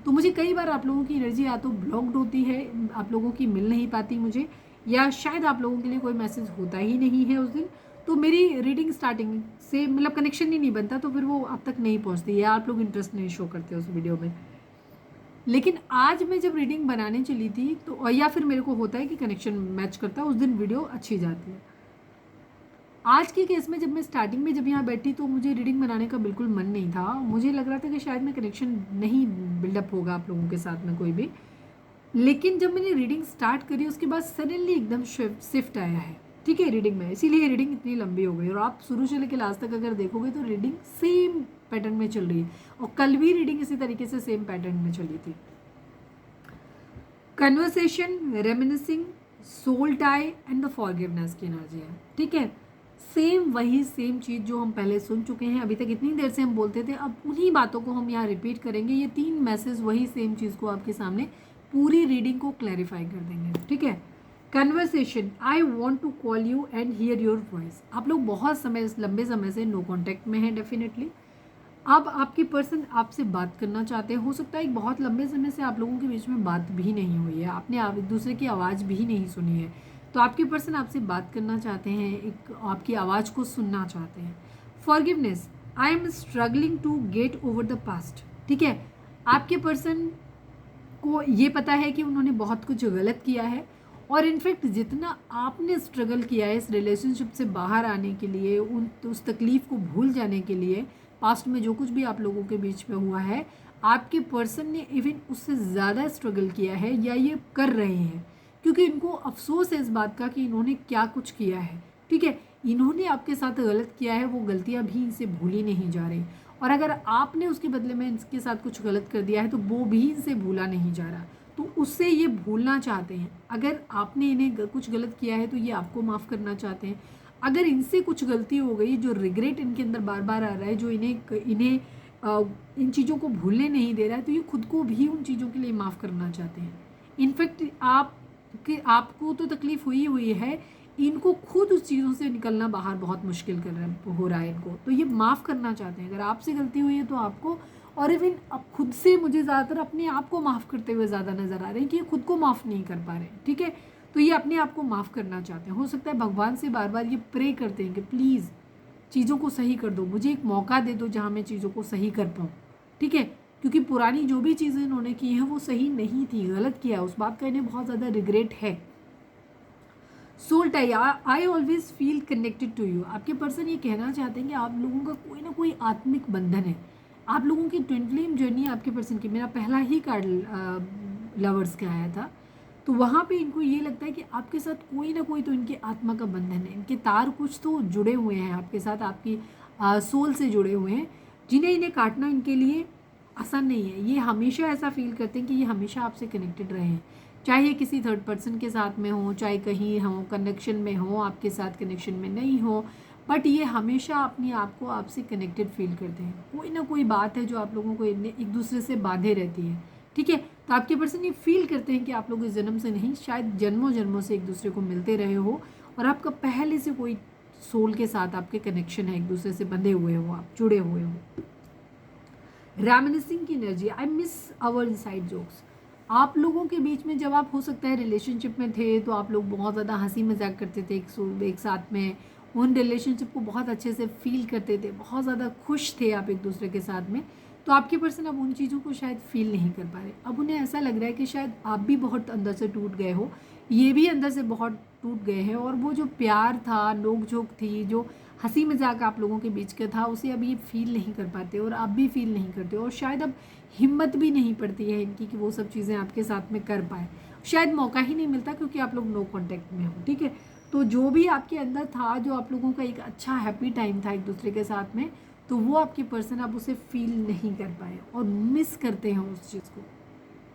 तो मुझे कई बार आप लोगों की एनर्जी या तो ब्लॉक्ड होती है, आप लोगों की मिल नहीं पाती मुझे, या शायद आप लोगों के लिए कोई मैसेज होता ही नहीं है उस दिन। तो मेरी रीडिंग स्टार्टिंग से मतलब कनेक्शन ही नहीं बनता, तो फिर वो आप तक नहीं पहुँचती, या आप लोग इंटरेस्ट नहीं शो करते उस वीडियो में। लेकिन आज मैं जब रीडिंग बनाने चली थी तो, या फिर मेरे को होता है कि कनेक्शन मैच करता है, उस दिन वीडियो अच्छी जाती है। आज के केस में जब मैं स्टार्टिंग में जब यहाँ बैठी तो मुझे रीडिंग बनाने का बिल्कुल मन नहीं था। मुझे लग रहा था कि शायद मैं कनेक्शन नहीं बिल्डअप होगा आप लोगों के साथ में कोई भी। लेकिन जब मैंने रीडिंग स्टार्ट करी उसके बाद सडनली एकदम शिफ्ट आया है, ठीक है, रीडिंग में। इसीलिए रीडिंग इतनी लंबी हो गई, और आप शुरू से लेकर लास्ट तक अगर देखोगे तो रीडिंग सेम पैटर्न में चल रही है, और कल भी रीडिंग इसी तरीके से सेम पैटर्न में चली थी। Conversation, reminiscing, soul tie and the forgiveness की एनर्जी है, ठीक है। सेम वही सेम चीज़ जो हम पहले सुन चुके हैं, अभी तक इतनी देर से हम बोलते थे, अब उन्हीं बातों को हम यहाँ रिपीट करेंगे। ये 3 मैसेज वही सेम चीज़ को आपके सामने पूरी रीडिंग को क्लैरिफाई कर देंगे, ठीक है। Conversation, I want to call you and hear your voice. आप लोग बहुत समय, लंबे समय से नो कॉन्टैक्ट में हैं डेफिनेटली। अब आपके पर्सन आपसे बात करना चाहते हैं। हो सकता है एक बहुत लंबे समय से आप लोगों के बीच में बात भी नहीं हुई है, आपने एक दूसरे की आवाज़ भी नहीं सुनी है, तो आपके पर्सन आपसे बात करना चाहते हैं, एक आपकी आवाज़ को सुनना चाहते हैं। Forgiveness, I am struggling to get over the past, ठीक है। आपके पर्सन को ये पता है कि उन्होंने बहुत कुछ गलत किया है, और इनफैक्ट जितना आपने स्ट्रगल किया है इस रिलेशनशिप से बाहर आने के लिए, उस तकलीफ़ को भूल जाने के लिए, पास्ट में जो कुछ भी आप लोगों के बीच में हुआ है, आपके पर्सन ने इवन उससे ज़्यादा स्ट्रगल किया है, या ये कर रहे हैं, क्योंकि इनको अफसोस है इस बात का कि इन्होंने क्या कुछ किया है, ठीक है। इन्होंने आपके साथ गलत किया है, वो गलतियाँ भी इनसे भूली नहीं जा रही, और अगर आपने उसके बदले में इनके साथ कुछ गलत कर दिया है तो वो भी इनसे भूला नहीं जा रहा, तो उससे ये भूलना चाहते हैं। अगर आपने इन्हें कुछ गलत किया है तो ये आपको माफ़ करना चाहते हैं। अगर इनसे कुछ गलती हो गई, जो रिग्रेट इनके अंदर बार बार आ रहा है, जो इन्हें इन चीज़ों को भूलने नहीं दे रहा है, तो ये खुद को भी उन चीज़ों के लिए माफ़ करना चाहते हैं। इनफैक्ट आपको तो तकलीफ़ हुई है, इनको खुद उस चीज़ों से निकलना बाहर बहुत मुश्किल हो रहा है इनको, तो ये माफ़ करना चाहते हैं। अगर आपसे गलती हुई है तो आपको, और इवन अब खुद से मुझे ज़्यादातर अपने आप को माफ़ करते हुए ज़्यादा नज़र आ रहे हैं कि ये खुद को माफ़ नहीं कर पा रहे हैं, ठीक है। तो ये अपने आप को माफ़ करना चाहते हैं। हो सकता है भगवान से बार बार ये प्रे करते हैं कि प्लीज़ चीज़ों को सही कर दो, मुझे एक मौका दे दो जहाँ मैं चीज़ों को सही कर पाऊँ, ठीक है। क्योंकि पुरानी जो भी चीज़ें इन्होंने की हैं वो सही नहीं थी, गलत किया, उस बात का इन्हें बहुत ज़्यादा रिग्रेट है। Soul tie, I always feel connected to you. आपके पर्सन ये कहना चाहते हैं कि आप लोगों का कोई ना कोई आत्मिक बंधन है। आप लोगों की ट्विन फ्लेम जर्नी आपके पर्सन की, मेरा पहला ही कार्ड लवर्स का आया था, तो वहाँ पे इनको ये लगता है कि आपके साथ कोई ना कोई तो इनके आत्मा का बंधन है, इनके तार कुछ तो जुड़े हुए हैं आपके साथ, आपकी सोल से जुड़े हुए हैं, जिन्हें इन्हें काटना इनके लिए आसान नहीं है। ये हमेशा ऐसा फील करते हैं कि ये हमेशा आपसे कनेक्टेड रहे हैं, चाहे ये किसी थर्ड पर्सन के साथ में हो, चाहे कहीं हो कनेक्शन में हो, आपके साथ कनेक्शन में नहीं हो, बट ये हमेशा अपने आप को आपसे कनेक्टेड फील करते हैं। कोई ना कोई बात है जो आप लोगों को एक दूसरे से बांधे रहती है, ठीक है। तो आपके पर्सन ये फील करते हैं कि आप लोग इस जन्म से नहीं, शायद जन्मों जन्मों से एक दूसरे को मिलते रहे हो, और आपका पहले से कोई सोल के साथ आपके कनेक्शन है, एक दूसरे से बंधे हुए हो, आप जुड़े हुए हो। रेमिनिसिंग की energy, I miss our inside jokes. आप लोगों के बीच में जब आप हो सकता है रिलेशनशिप में थे तो आप लोग बहुत ज़्यादा हंसी मजाक करते थे एक साथ में, उन रिलेशनशिप को बहुत अच्छे से फील करते थे, बहुत ज़्यादा खुश थे आप एक दूसरे के साथ में। तो आपके पर्सन अब उन चीज़ों को शायद फील नहीं कर पा रहे। अब उन्हें ऐसा लग रहा है कि शायद आप भी बहुत अंदर से टूट गए हो, ये भी अंदर से बहुत टूट गए हैं, और वो जो प्यार था, नोक झोंक थी, जो हंसी मजाक आप लोगों के बीच का था, उसे अब ये फील नहीं कर पाते और आप भी फील नहीं करते, और शायद अब हिम्मत भी नहीं पड़ती है इनकी कि वो सब चीज़ें आपके साथ में कर पाए। शायद मौका ही नहीं मिलता क्योंकि आप लोग नो कॉन्टैक्ट में हो, ठीक है। तो जो भी आपके अंदर था, जो आप लोगों का एक अच्छा हैप्पी टाइम था एक दूसरे के साथ में, तो वो आपके पर्सन अब उसे फील नहीं कर पाए और मिस करते हैं उस चीज़ को,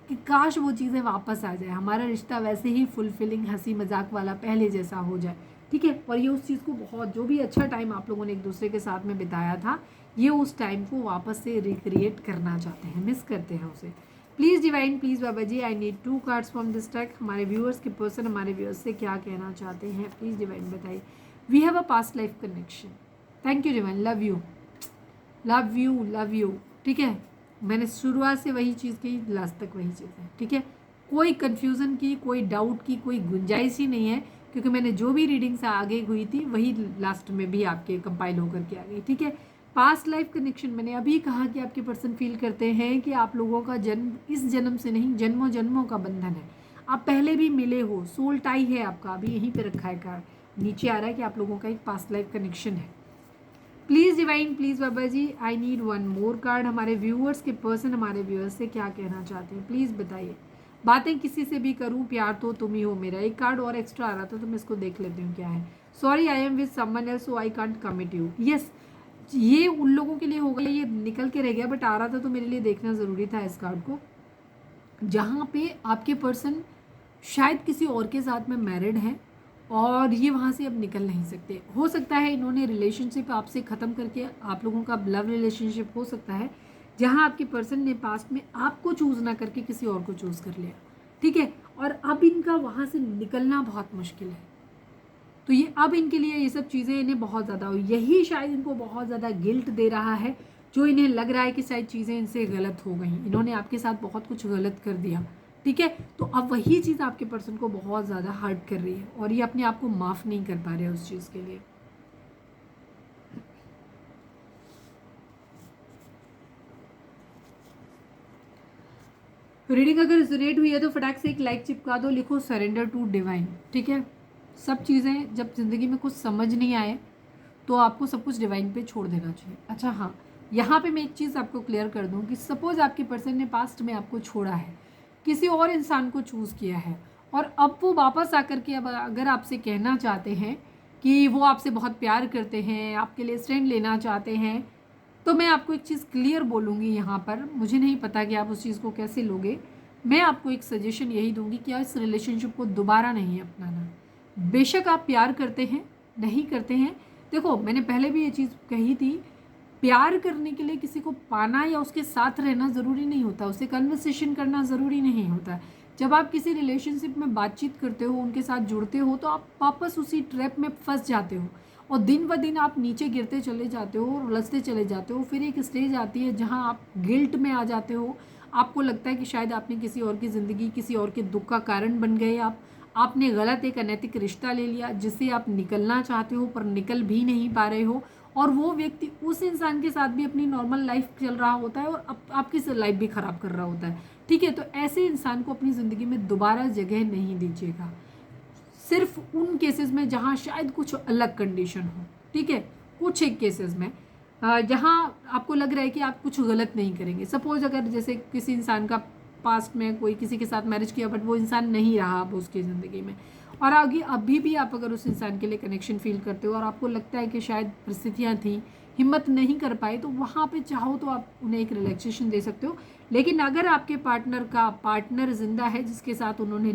कि काश वो चीज़ें वापस आ जाए, हमारा रिश्ता वैसे ही फुलफिलिंग हंसी मजाक वाला पहले जैसा हो जाए, ठीक है। और ये उस चीज़ को बहुत, जो भी अच्छा टाइम आप लोगों ने एक दूसरे के साथ में बिताया था, ये उस टाइम को वापस से रिक्रिएट करना चाहते हैं, मिस करते हैं उसे। प्लीज़ डिवाइन, प्लीज़ बाबा जी, I need 2 cards from this deck. हमारे व्यूअर्स के पर्सन हमारे व्यूअर्स से क्या कहना चाहते हैं, प्लीज़ डिवाइन बताइए। We have a past life connection. Thank you divine, love you love you love you, ठीक है। मैंने शुरुआत से वही चीज़ की, लास्ट तक वही चीज़ है, ठीक है। कोई कन्फ्यूज़न की, कोई डाउट की कोई गुंजाइश ही नहीं है, क्योंकि मैंने जो भी रीडिंग्स आगे हुई थी वही लास्ट में भी आपके कंपाइल होकर के आ गई, ठीक है। पास्ट लाइफ कनेक्शन, मैंने अभी कहा कि आपके पर्सन फील करते हैं कि आप लोगों का जन्म इस जन्म से नहीं, जन्मों जन्मों का बंधन है, आप पहले भी मिले हो, सोल टाई है आपका, अभी यहीं पे रखा है कार्ड, नीचे आ रहा है कि आप लोगों का एक पास्ट लाइफ कनेक्शन है। प्लीज़ डिवाइन, प्लीज़ बाबा जी, आई नीड 1 मोर कार्ड। हमारे व्यूअर्स के पर्सन हमारे व्यूअर्स से क्या कहना चाहते हैं, प्लीज़ बताइए। बातें किसी से भी करूं, प्यार तो तुम ही हो मेरा। एक कार्ड और एक्स्ट्रा आ रहा था तो मैं इसको देख लेती हूँ क्या है। Sorry I am with someone else so I can't commit you. Yes, ये उन लोगों के लिए हो गया, ये निकल के रह गया, बट आ रहा था तो मेरे लिए देखना ज़रूरी था इस कार्ड को, जहाँ पे आपके पर्सन शायद किसी और के साथ में मैरिड हैं और ये वहाँ से अब निकल नहीं सकते। हो सकता है इन्होंने रिलेशनशिप आपसे ख़त्म करके, आप लोगों का लव रिलेशनशिप हो सकता है जहाँ आपके पर्सन ने पास्ट में आपको चूज़ ना करके किसी और को चूज़ कर लिया, ठीक है। और अब इनका वहाँ से निकलना बहुत मुश्किल है, तो ये अब इनके लिए ये सब चीज़ें इन्हें बहुत ज़्यादा, यही शायद इनको बहुत ज़्यादा गिल्ट दे रहा है, जो इन्हें लग रहा है कि शायद चीज़ें इनसे गलत हो गई, इन्होंने आपके साथ बहुत कुछ गलत कर दिया, ठीक है। तो अब वही चीज़ आपके पर्सन को बहुत ज़्यादा हर्ट कर रही है और ये अपने आप को माफ़ नहीं कर पा रहे उस चीज़ के लिए। रीडिंग अगर रिजोनेट हुई है तो फटाक से एक लाइक चिपका दो, लिखो सरेंडर टू डिवाइन, ठीक है। सब चीज़ें जब ज़िंदगी में कुछ समझ नहीं आए तो आपको सब कुछ डिवाइन पे छोड़ देना चाहिए। अच्छा हाँ, यहाँ पे मैं एक चीज़ आपको क्लियर कर दूँ कि सपोज़ आपके पर्सन ने पास्ट में आपको छोड़ा है, किसी और इंसान को चूज़ किया है, और अब वो वापस आकर के अब अगर आपसे कहना चाहते हैं कि वो आपसे बहुत प्यार करते हैं, आपके लिए स्टैंड लेना चाहते हैं, तो मैं आपको एक चीज़ क्लियर बोलूँगी यहाँ पर, मुझे नहीं पता कि आप उस चीज़ को कैसे लोगे। मैं आपको एक सजेशन यही दूंगी कि इस रिलेशनशिप को दोबारा नहीं अपनाना। बेशक आप प्यार करते हैं, नहीं करते हैं, देखो मैंने पहले भी ये चीज़ कही थी, प्यार करने के लिए किसी को पाना या उसके साथ रहना ज़रूरी नहीं होता, उससे कन्वर्सेशन करना ज़रूरी नहीं होता। जब आप किसी रिलेशनशिप में बातचीत करते हो, उनके साथ जुड़ते हो, तो आप वापस उसी ट्रैप में फंस जाते हो और दिन ब दिन आप नीचे गिरते चले जाते हो और उलझते चले जाते हो। फिर एक स्टेज आती है जहाँ आप गिल्ट में आ जाते हो, आपको लगता है कि शायद आपने किसी और की ज़िंदगी, किसी और के दुख का कारण बन गए आप। आपने गलत एक अनैतिक रिश्ता ले लिया जिससे आप निकलना चाहते हो पर निकल भी नहीं पा रहे हो, और वो व्यक्ति उस इंसान के साथ भी अपनी नॉर्मल लाइफ चल रहा होता है और आपकी लाइफ भी ख़राब कर रहा होता है। ठीक है, तो ऐसे इंसान को अपनी ज़िंदगी में दोबारा जगह नहीं दीजिएगा, सिर्फ उन केसेस में जहाँ शायद कुछ अलग कंडीशन हो। ठीक है, कुछ एक केसेस में जहाँ आपको लग रहा है कि आप कुछ गलत नहीं करेंगे। सपोज अगर जैसे किसी इंसान का पास्ट में कोई किसी के साथ मैरिज किया बट वो इंसान नहीं रहा अब उसकी ज़िंदगी में, और आगे अभी भी आप अगर उस इंसान के लिए कनेक्शन फील करते हो और आपको लगता है कि शायद परिस्थितियाँ थी, हिम्मत नहीं कर पाए, तो वहाँ पे चाहो तो आप उन्हें एक रिलैक्सेशन दे सकते हो। लेकिन अगर आपके पार्टनर जिंदा है जिसके साथ उन्होंने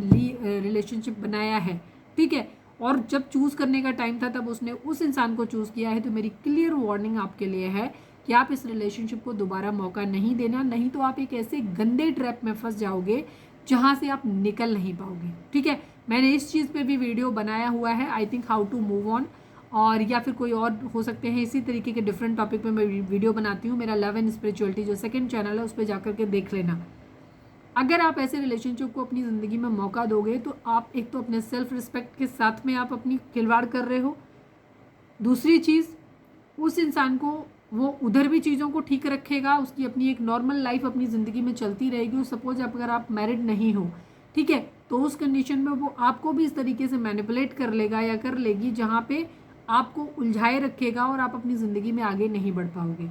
रिलेशनशिप बनाया है, ठीक है, और जब चूज़ करने का टाइम था तब उसने उस इंसान को चूज़ किया है, तो मेरी क्लियर वार्निंग आपके लिए है कि आप इस रिलेशनशिप को दोबारा मौका नहीं देना, नहीं तो आप एक ऐसे गंदे ट्रैप में फंस जाओगे जहाँ से आप निकल नहीं पाओगे। ठीक है, मैंने इस चीज़ पे भी वीडियो बनाया हुआ है, I think how to move on, और या फिर कोई और हो सकते हैं इसी तरीके के डिफरेंट टॉपिक पे मैं वीडियो बनाती हूँ। मेरा लव एंड स्पिरिचुअलिटी जो सेकंड चैनल है उस पर जाकर के देख लेना। अगर आप ऐसे रिलेशनशिप को अपनी ज़िंदगी में मौका दोगे तो आप एक तो अपने सेल्फ रिस्पेक्ट के साथ में आप अपनी खिलवाड़ कर रहे हो, दूसरी चीज़ उस इंसान को वो उधर भी चीज़ों को ठीक रखेगा, उसकी अपनी एक नॉर्मल लाइफ अपनी ज़िंदगी में चलती रहेगी। सपोज अगर आप मैरिड नहीं हो, ठीक है, तो उस कंडीशन में वो आपको भी इस तरीके से मैनिपुलेट कर लेगा या कर लेगी जहाँ पे आपको उलझाए रखेगा और आप अपनी ज़िंदगी में आगे नहीं बढ़ पाओगे।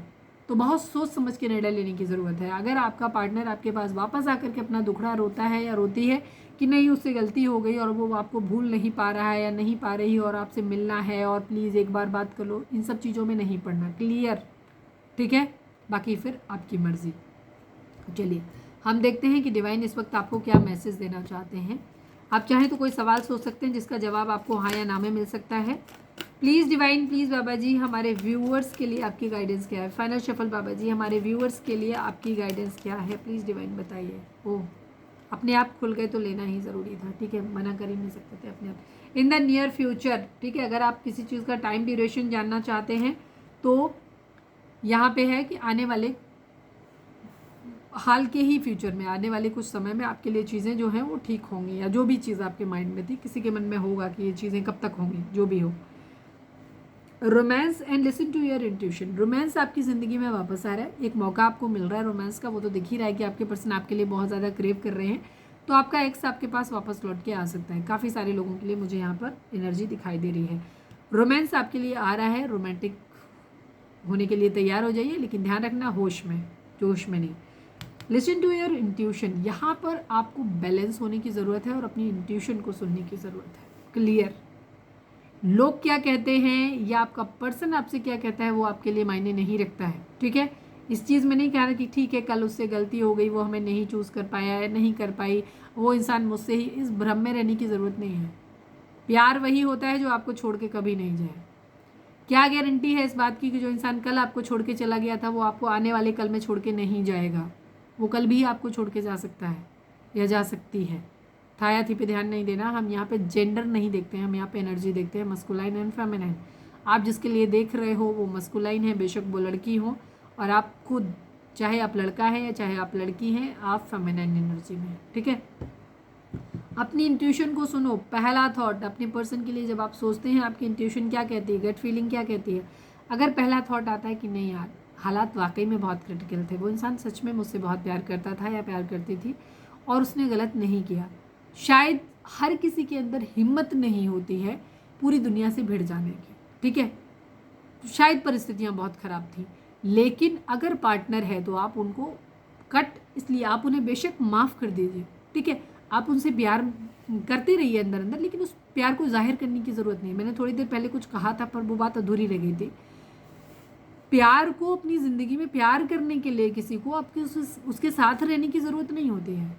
तो बहुत सोच समझ के निर्णय लेने की ज़रूरत है। अगर आपका पार्टनर आपके पास वापस आकर के अपना दुखड़ा रोता है या रोती है कि नहीं उससे गलती हो गई और वो आपको भूल नहीं पा रहा है या नहीं पा रही और आपसे मिलना है और प्लीज़ एक बार बात कर लो, इन सब चीज़ों में नहीं पड़ना, क्लियर? ठीक है, बाकी फिर आपकी मर्ज़ी। चलिए हम देखते हैं कि डिवाइन इस वक्त आपको क्या मैसेज देना चाहते हैं। आप चाहें तो कोई सवाल सोच सकते हैं जिसका जवाब आपको हाँ या ना में मिल सकता है। प्लीज़ डिवाइन, प्लीज़ बाबा जी, हमारे व्यूअर्स के लिए आपकी गाइडेंस क्या है? फाइनल शफल बाबा जी, हमारे व्यूअर्स के लिए आपकी गाइडेंस क्या है? प्लीज़ डिवाइन बताइए। ओह, अपने आप खुल गए तो लेना ही ज़रूरी था। ठीक है, मना कर ही नहीं सकते थे अपने आप। इन द नियर फ्यूचर, ठीक है, अगर आप किसी चीज़ का टाइम ड्यूरेशन जानना चाहते हैं तो यहाँ पे है कि आने वाले हाल के ही फ्यूचर में, आने वाले कुछ समय में आपके लिए चीज़ें जो हैं वो ठीक होंगी, या जो भी चीज़ आपके माइंड में थी, किसी के मन में होगा कि ये चीज़ें कब तक होंगी, जो भी हो। Romance and listen to your intuition, romance आपकी ज़िंदगी में वापस आ रहा है, एक मौका आपको मिल रहा है रोमांस का। वो तो दिख ही रहा है कि आपके पर्सन आपके लिए बहुत ज़्यादा क्रेव कर रहे हैं, तो आपका एक्स आपके पास वापस लौट के आ सकता है। काफ़ी सारे लोगों के लिए मुझे यहाँ पर एनर्जी दिखाई दे रही है। रोमांस आपके लिए आ रहा है, रोमांटिक होने के लिए तैयार हो जाइए, लेकिन ध्यान रखना होश में, जोश में नहीं। लिसन टू योर इंट्यूशन, यहाँ पर आपको बैलेंस होने की ज़रूरत है और अपनी इंट्यूशन को सुनने की ज़रूरत है। क्लियर? लोग क्या कहते हैं या आपका पर्सन आपसे क्या कहता है वो आपके लिए मायने नहीं रखता है। ठीक है, इस चीज़ में नहीं कह रहा कि ठीक है कल उससे गलती हो गई, वो हमें नहीं चूज़ कर पाया है, नहीं कर पाई, वो इंसान मुझसे ही, इस भ्रम में रहने की ज़रूरत नहीं है। प्यार वही होता है जो आपको छोड़ के कभी नहीं जाए। क्या गारंटी है इस बात की कि जो इंसान कल आपको छोड़ के चला गया था वो आपको आने वाले कल में छोड़ के नहीं जाएगा? वो कल भी आपको छोड़ के जा सकता है या जा सकती है। था या थी पे ध्यान नहीं देना, हम यहाँ पे जेंडर नहीं देखते हैं, हम यहाँ पे एनर्जी देखते हैं, मस्कुलाइन एंड फेमिनाइन। आप जिसके लिए देख रहे हो वो मस्कुलाइन है, बेशक वो लड़की हो, और आप खुद, चाहे आप लड़का है या चाहे आप लड़की हैं, आप फेमिनाइन एनर्जी में। ठीक है, अपनी इंट्यूशन को सुनो। पहला थॉट अपने पर्सन के लिए जब आप सोचते हैं, आपकी इंट्यूशन क्या कहती है, गट फीलिंग क्या कहती है? अगर पहला थॉट आता है कि नहीं यार हालात वाकई में बहुत क्रिटिकल थे, वो इंसान सच में मुझसे बहुत प्यार करता था या प्यार करती थी और उसने गलत नहीं किया, शायद हर किसी के अंदर हिम्मत नहीं होती है पूरी दुनिया से भिड़ जाने की। ठीक है, शायद परिस्थितियाँ बहुत ख़राब थी, लेकिन अगर पार्टनर है तो आप उनको इसलिए आप उन्हें बेशक माफ़ कर दीजिए। ठीक है, आप उनसे प्यार करते रहिए अंदर अंदर, लेकिन उस प्यार को जाहिर करने की ज़रूरत नहीं। मैंने थोड़ी देर पहले कुछ कहा था पर वो बात अधूरी रह गई थी। प्यार को अपनी ज़िंदगी में प्यार करने के लिए किसी को आपके उसके साथ रहने की ज़रूरत नहीं होती है।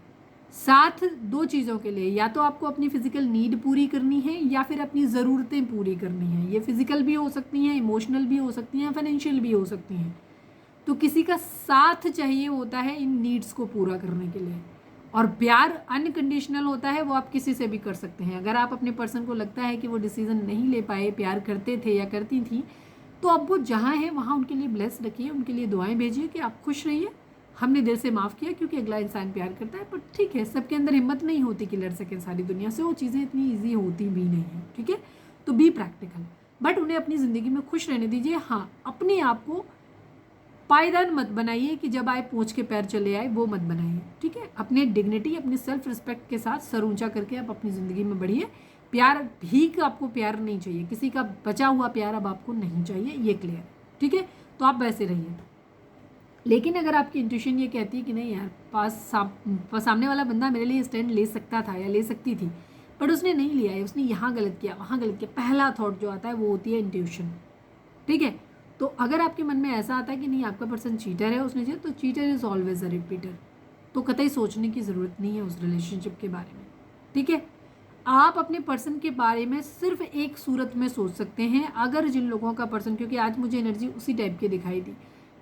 साथ दो चीज़ों के लिए, या तो आपको अपनी फ़िज़िकल नीड पूरी करनी है या फिर अपनी ज़रूरतें पूरी करनी है। ये फ़िज़िकल भी हो सकती हैं, इमोशनल भी हो सकती हैं, फाइनेंशियल भी हो सकती हैं। तो किसी का साथ चाहिए होता है इन नीड्स को पूरा करने के लिए। और प्यार अनकंडीशनल होता है, वो आप किसी से भी कर सकते हैं। अगर आप अपने पर्सन को लगता है कि वो डिसीज़न नहीं ले पाए, प्यार करते थे या करती थी, तो अब वो जहाँ है वहाँ उनके लिए ब्लेस रखिए, उनके लिए दुआएं भेजिए कि आप खुश रहिए, हमने दिल से माफ़ किया क्योंकि अगला इंसान प्यार करता है, पर ठीक है, सबके अंदर हिम्मत नहीं होती कि लड़ सकें सारी दुनिया से, वो चीज़ें इतनी ईजी होती भी नहीं है, ठीक है। तो बी प्रैक्टिकल, बट उन्हें अपनी ज़िंदगी में खुश रहने दीजिए। हाँ, अपने आप को पायदान मत बनाइए कि जब आए पहुँच के पैर चले आए, वो मत बनाइए, ठीक है। अपने डिग्निटी, अपने सेल्फ रिस्पेक्ट के साथ सर ऊंचा करके आप अपनी ज़िंदगी में बढ़िए। प्यार भीख, आपको प्यार नहीं चाहिए, किसी का बचा हुआ प्यार अब आपको नहीं चाहिए, ये क्लियर, ठीक है। तो आप वैसे रहिए। लेकिन अगर आपकी इंट्यूशन ये कहती है कि नहीं यार, सामने वाला बंदा मेरे लिए स्टैंड ले सकता था या ले सकती थी, बट उसने नहीं लिया है, उसने यहाँ गलत किया, वहाँ गलत किया, पहला थॉट जो आता है वो होती है इंट्यूशन, ठीक है। तो अगर आपके मन में ऐसा आता है कि नहीं आपका पर्सन चीटर है, उसने तो cheater is always a repeater, तो कतई सोचने की ज़रूरत नहीं है उस रिलेशनशिप के बारे में, ठीक है। आप अपने पर्सन के बारे में सिर्फ एक सूरत में सोच सकते हैं, अगर जिन लोगों का पर्सन, क्योंकि आज मुझे एनर्जी उसी टाइप की दिखाई दी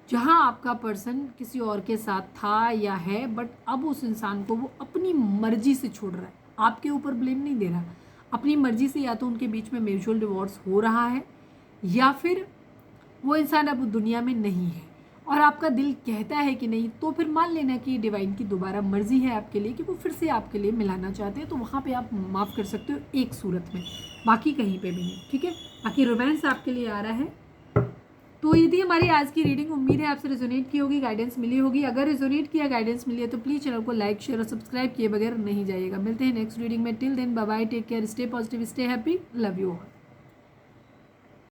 जहां आपका पर्सन किसी और के साथ था या है, बट अब उस इंसान को वो अपनी मर्जी से छोड़ रहा है, आपके ऊपर ब्लेम नहीं दे रहा, अपनी मर्जी से। या तो उनके बीच में म्यूचुअल डिवोर्स हो रहा है, या फिर वो इंसान अब दुनिया में नहीं है, और आपका दिल कहता है कि नहीं, तो फिर मान लेना कि डिवाइन की दोबारा मर्जी है आपके लिए कि वो फिर से आपके लिए मिलाना चाहते हैं, तो वहाँ पे आप माफ़ कर सकते हो एक सूरत में, बाकी कहीं पे भी नहीं, ठीक है। बाकी रोमांस आपके लिए आ रहा है। तो ये थी हमारी आज की रीडिंग। उम्मीद है आपसे रेजोनेट की होगी, गाइडेंस मिली होगी। अगर रेजोनेट किया, गाइडेंस मिली है, तो प्लीज़ चैनल को लाइक, शेयर और सब्सक्राइब किए बगैर नहीं जाइएगा। मिलते हैं नेक्स्ट रीडिंग में। Till then bye bye, take care, stay positive, stay happy, love you all.